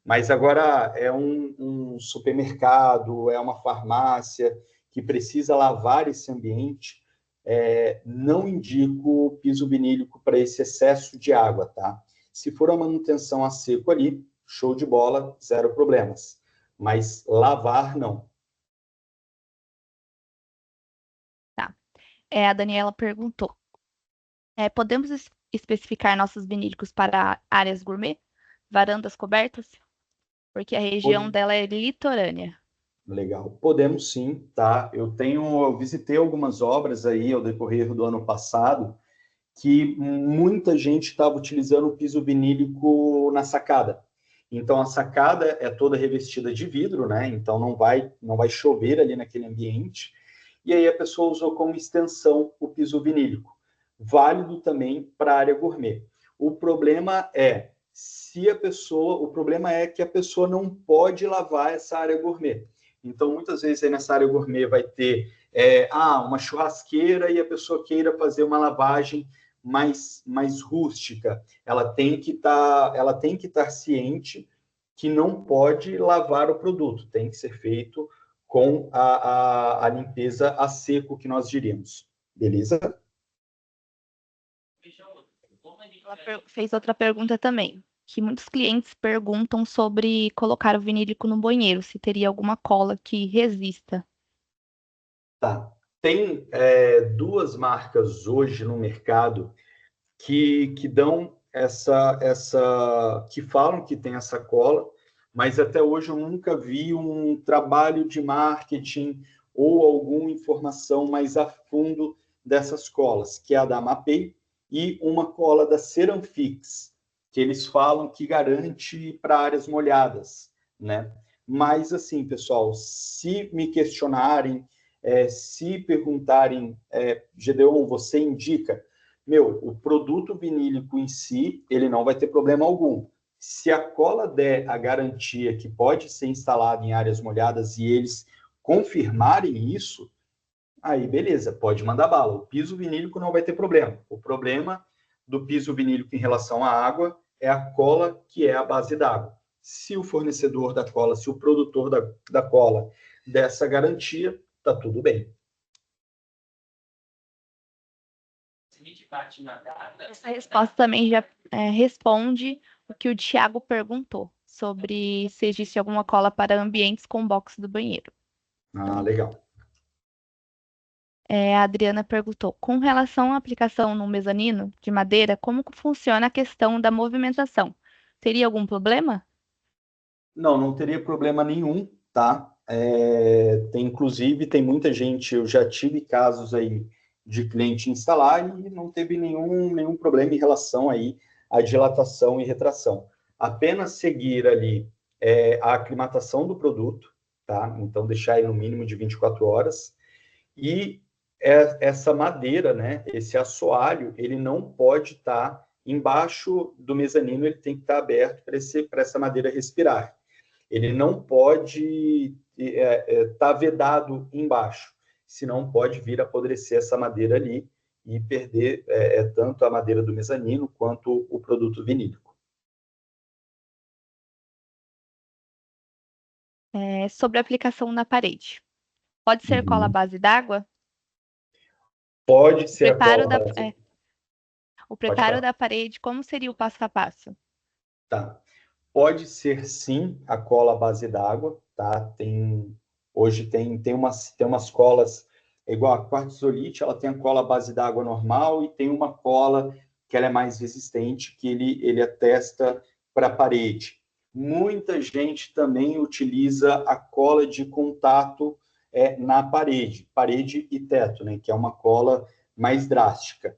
Mas agora é um supermercado, é uma farmácia que precisa lavar esse ambiente, não indico piso vinílico para esse excesso de água, tá? Se for a manutenção a seco ali, show de bola, zero problemas. Mas lavar, não. Tá. A Daniela perguntou. Podemos especificar nossos vinílicos para áreas gourmet? Varandas cobertas? Porque a região dela é litorânea. Legal. Podemos sim, tá? Eu visitei algumas obras aí ao decorrer do ano passado que muita gente estava utilizando o piso vinílico na sacada. Então, a sacada é toda revestida de vidro, né? Então, não vai chover ali naquele ambiente. E aí a pessoa usou como extensão o piso vinílico. Válido também para a área gourmet. O problema é que a pessoa não pode lavar essa área gourmet. Então, muitas vezes aí nessa área gourmet vai ter uma churrasqueira e a pessoa queira fazer uma lavagem mais rústica. Ela tem que estar ciente que não pode lavar o produto, tem que ser feito com a limpeza a seco, que nós diríamos. Beleza? Ela fez outra pergunta também, que muitos clientes perguntam sobre colocar o vinílico no banheiro, se teria alguma cola que resista. Tá. Tem duas marcas hoje no mercado que dão que falam que tem essa cola, mas até hoje eu nunca vi um trabalho de marketing ou alguma informação mais a fundo dessas colas, que é a da Mapei e uma cola da Ceramfix, que eles falam que garante para áreas molhadas, né? Mas assim, pessoal, se me questionarem, se perguntarem, Gedeon, você indica? O produto vinílico em si, ele não vai ter problema algum. Se a cola der a garantia que pode ser instalada em áreas molhadas e eles confirmarem isso, aí beleza, pode mandar bala. O piso vinílico não vai ter problema. O problema do piso vinílico em relação à água é a cola, que é a base d'água. Se o fornecedor da cola, se o produtor da cola der essa garantia, tá tudo bem. Essa resposta também já responde o que o Thiago perguntou sobre se existe alguma cola para ambientes com box do banheiro. Ah, legal. A Adriana perguntou, com relação à aplicação no mezanino de madeira, como que funciona a questão da movimentação? Teria algum problema? Não teria problema nenhum, tá? Inclusive, tem muita gente, eu já tive casos aí de cliente instalar e não teve nenhum problema em relação aí à dilatação e retração. Apenas seguir ali a aclimatação do produto, tá? Então, deixar ele no mínimo de 24 horas. E essa madeira, né? Esse assoalho, ele não pode estar embaixo do mezanino, ele tem que estar aberto para essa madeira respirar. Ele não pode estar vedado embaixo, senão pode vir a apodrecer essa madeira ali e perder tanto a madeira do mezanino quanto o produto vinílico. Sobre a aplicação na parede. Pode ser cola à base d'água? Pode ser a cola O preparo da parede, como seria o passo a passo? Tá. Pode ser, sim, a cola à base d'água, tá? Hoje tem umas colas, igual a quartzolite, ela tem a cola à base d'água normal e tem uma cola que ela é mais resistente, que ele atesta para a parede. Muita gente também utiliza a cola de contato na parede e teto, né? Que é uma cola mais drástica.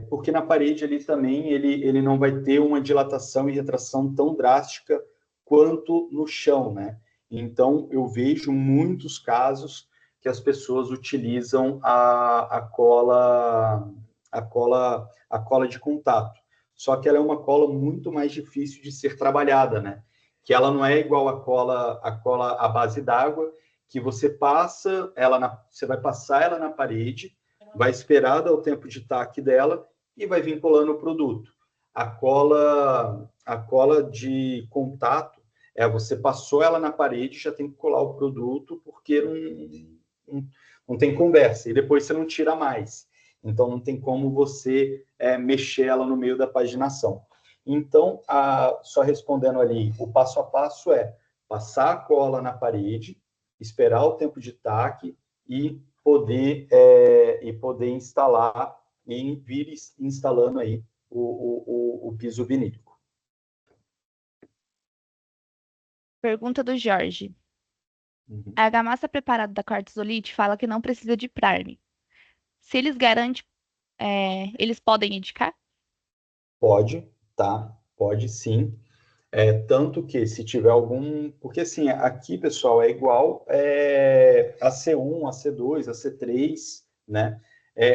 Porque na parede ali também ele não vai ter uma dilatação e retração tão drástica quanto no chão, né? Então, eu vejo muitos casos que as pessoas utilizam a cola de contato. Só que ela é uma cola muito mais difícil de ser trabalhada, né? Que ela não é igual a cola à base d'água, que você você vai passar ela na parede, vai esperar dar o tempo de taque dela e vai vinculando o produto. A cola de contato, você passou ela na parede, já tem que colar o produto, porque não tem conversa, e depois você não tira mais. Então, não tem como você mexer ela no meio da paginação. Então, só respondendo ali, o passo a passo é passar a cola na parede, esperar o tempo de taque e poder instalar e vir instalando aí o piso vinílico. Pergunta do Jorge. A argamassa preparada da quartzolite fala que não precisa de primer. Se eles garantem, eles podem indicar? Pode, tá? Pode sim. Tanto que se tiver algum... Porque, assim, aqui, pessoal, é igual a C1, a C2, a C3, né?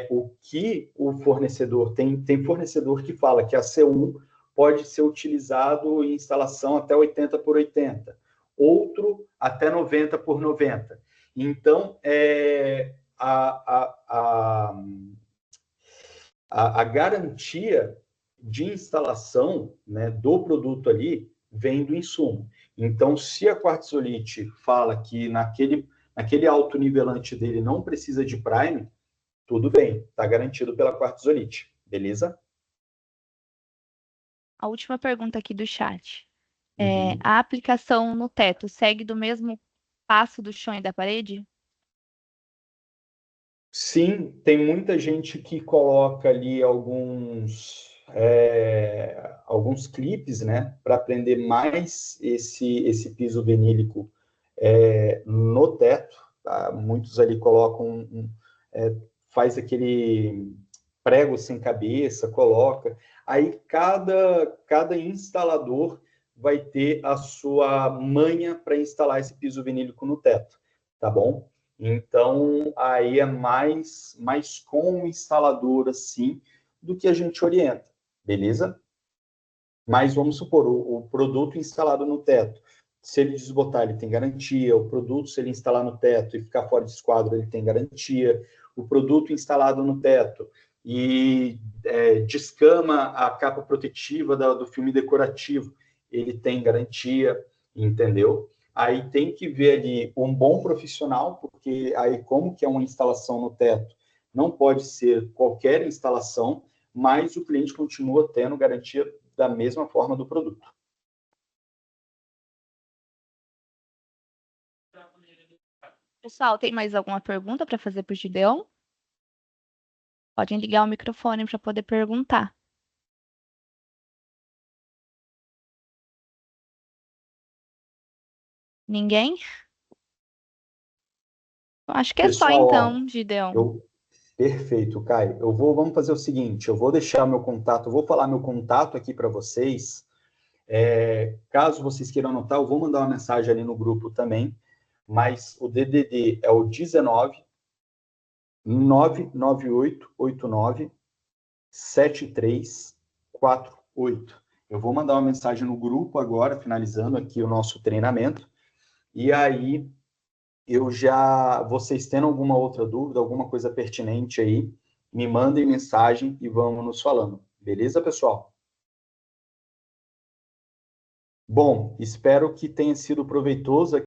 O que o fornecedor... Tem fornecedor que fala que a C1 pode ser utilizado em instalação até 80 por 80. Outro, até 90 por 90. Então, a garantia de instalação, né, do produto ali vem do insumo. Então, se a quartzolite fala que naquele autonivelante dele não precisa de prime, tudo bem, está garantido pela quartzolite, beleza? A última pergunta aqui do chat. A aplicação no teto segue do mesmo passo do chão e da parede? Sim, tem muita gente que coloca ali alguns clipes, né, para prender mais esse piso vinílico no teto. Tá? Muitos ali colocam, faz aquele prego sem cabeça, coloca. Aí cada instalador vai ter a sua manha para instalar esse piso vinílico no teto, tá bom? Então, aí é mais com o instalador, assim, do que a gente orienta, beleza? Mas vamos supor, o produto instalado no teto se ele desbotar, ele tem garantia. O produto, se ele instalar no teto e ficar fora de esquadro, ele tem garantia. O produto instalado no teto e descama a capa protetiva do filme decorativo, ele tem garantia, entendeu? Aí tem que ver ali um bom profissional, porque aí como que é uma instalação no teto, não pode ser qualquer instalação, mas o cliente continua tendo garantia da mesma forma do produto. Pessoal, tem mais alguma pergunta para fazer para o Gideon? Podem ligar o microfone para poder perguntar. Ninguém? Eu acho que é só Pessoal, então, Gideon. Perfeito, Caio. Vamos fazer o seguinte, eu vou deixar meu contato, eu vou falar meu contato aqui para vocês. Caso vocês queiram anotar, eu vou mandar uma mensagem ali no grupo também, mas o DDD é o 19 99889 7348. Eu vou mandar uma mensagem no grupo agora, finalizando aqui o nosso treinamento, e aí vocês tendo alguma outra dúvida, alguma coisa pertinente aí, me mandem mensagem e vamos nos falando. Beleza, pessoal? Bom, espero que tenha sido proveitoso aqui.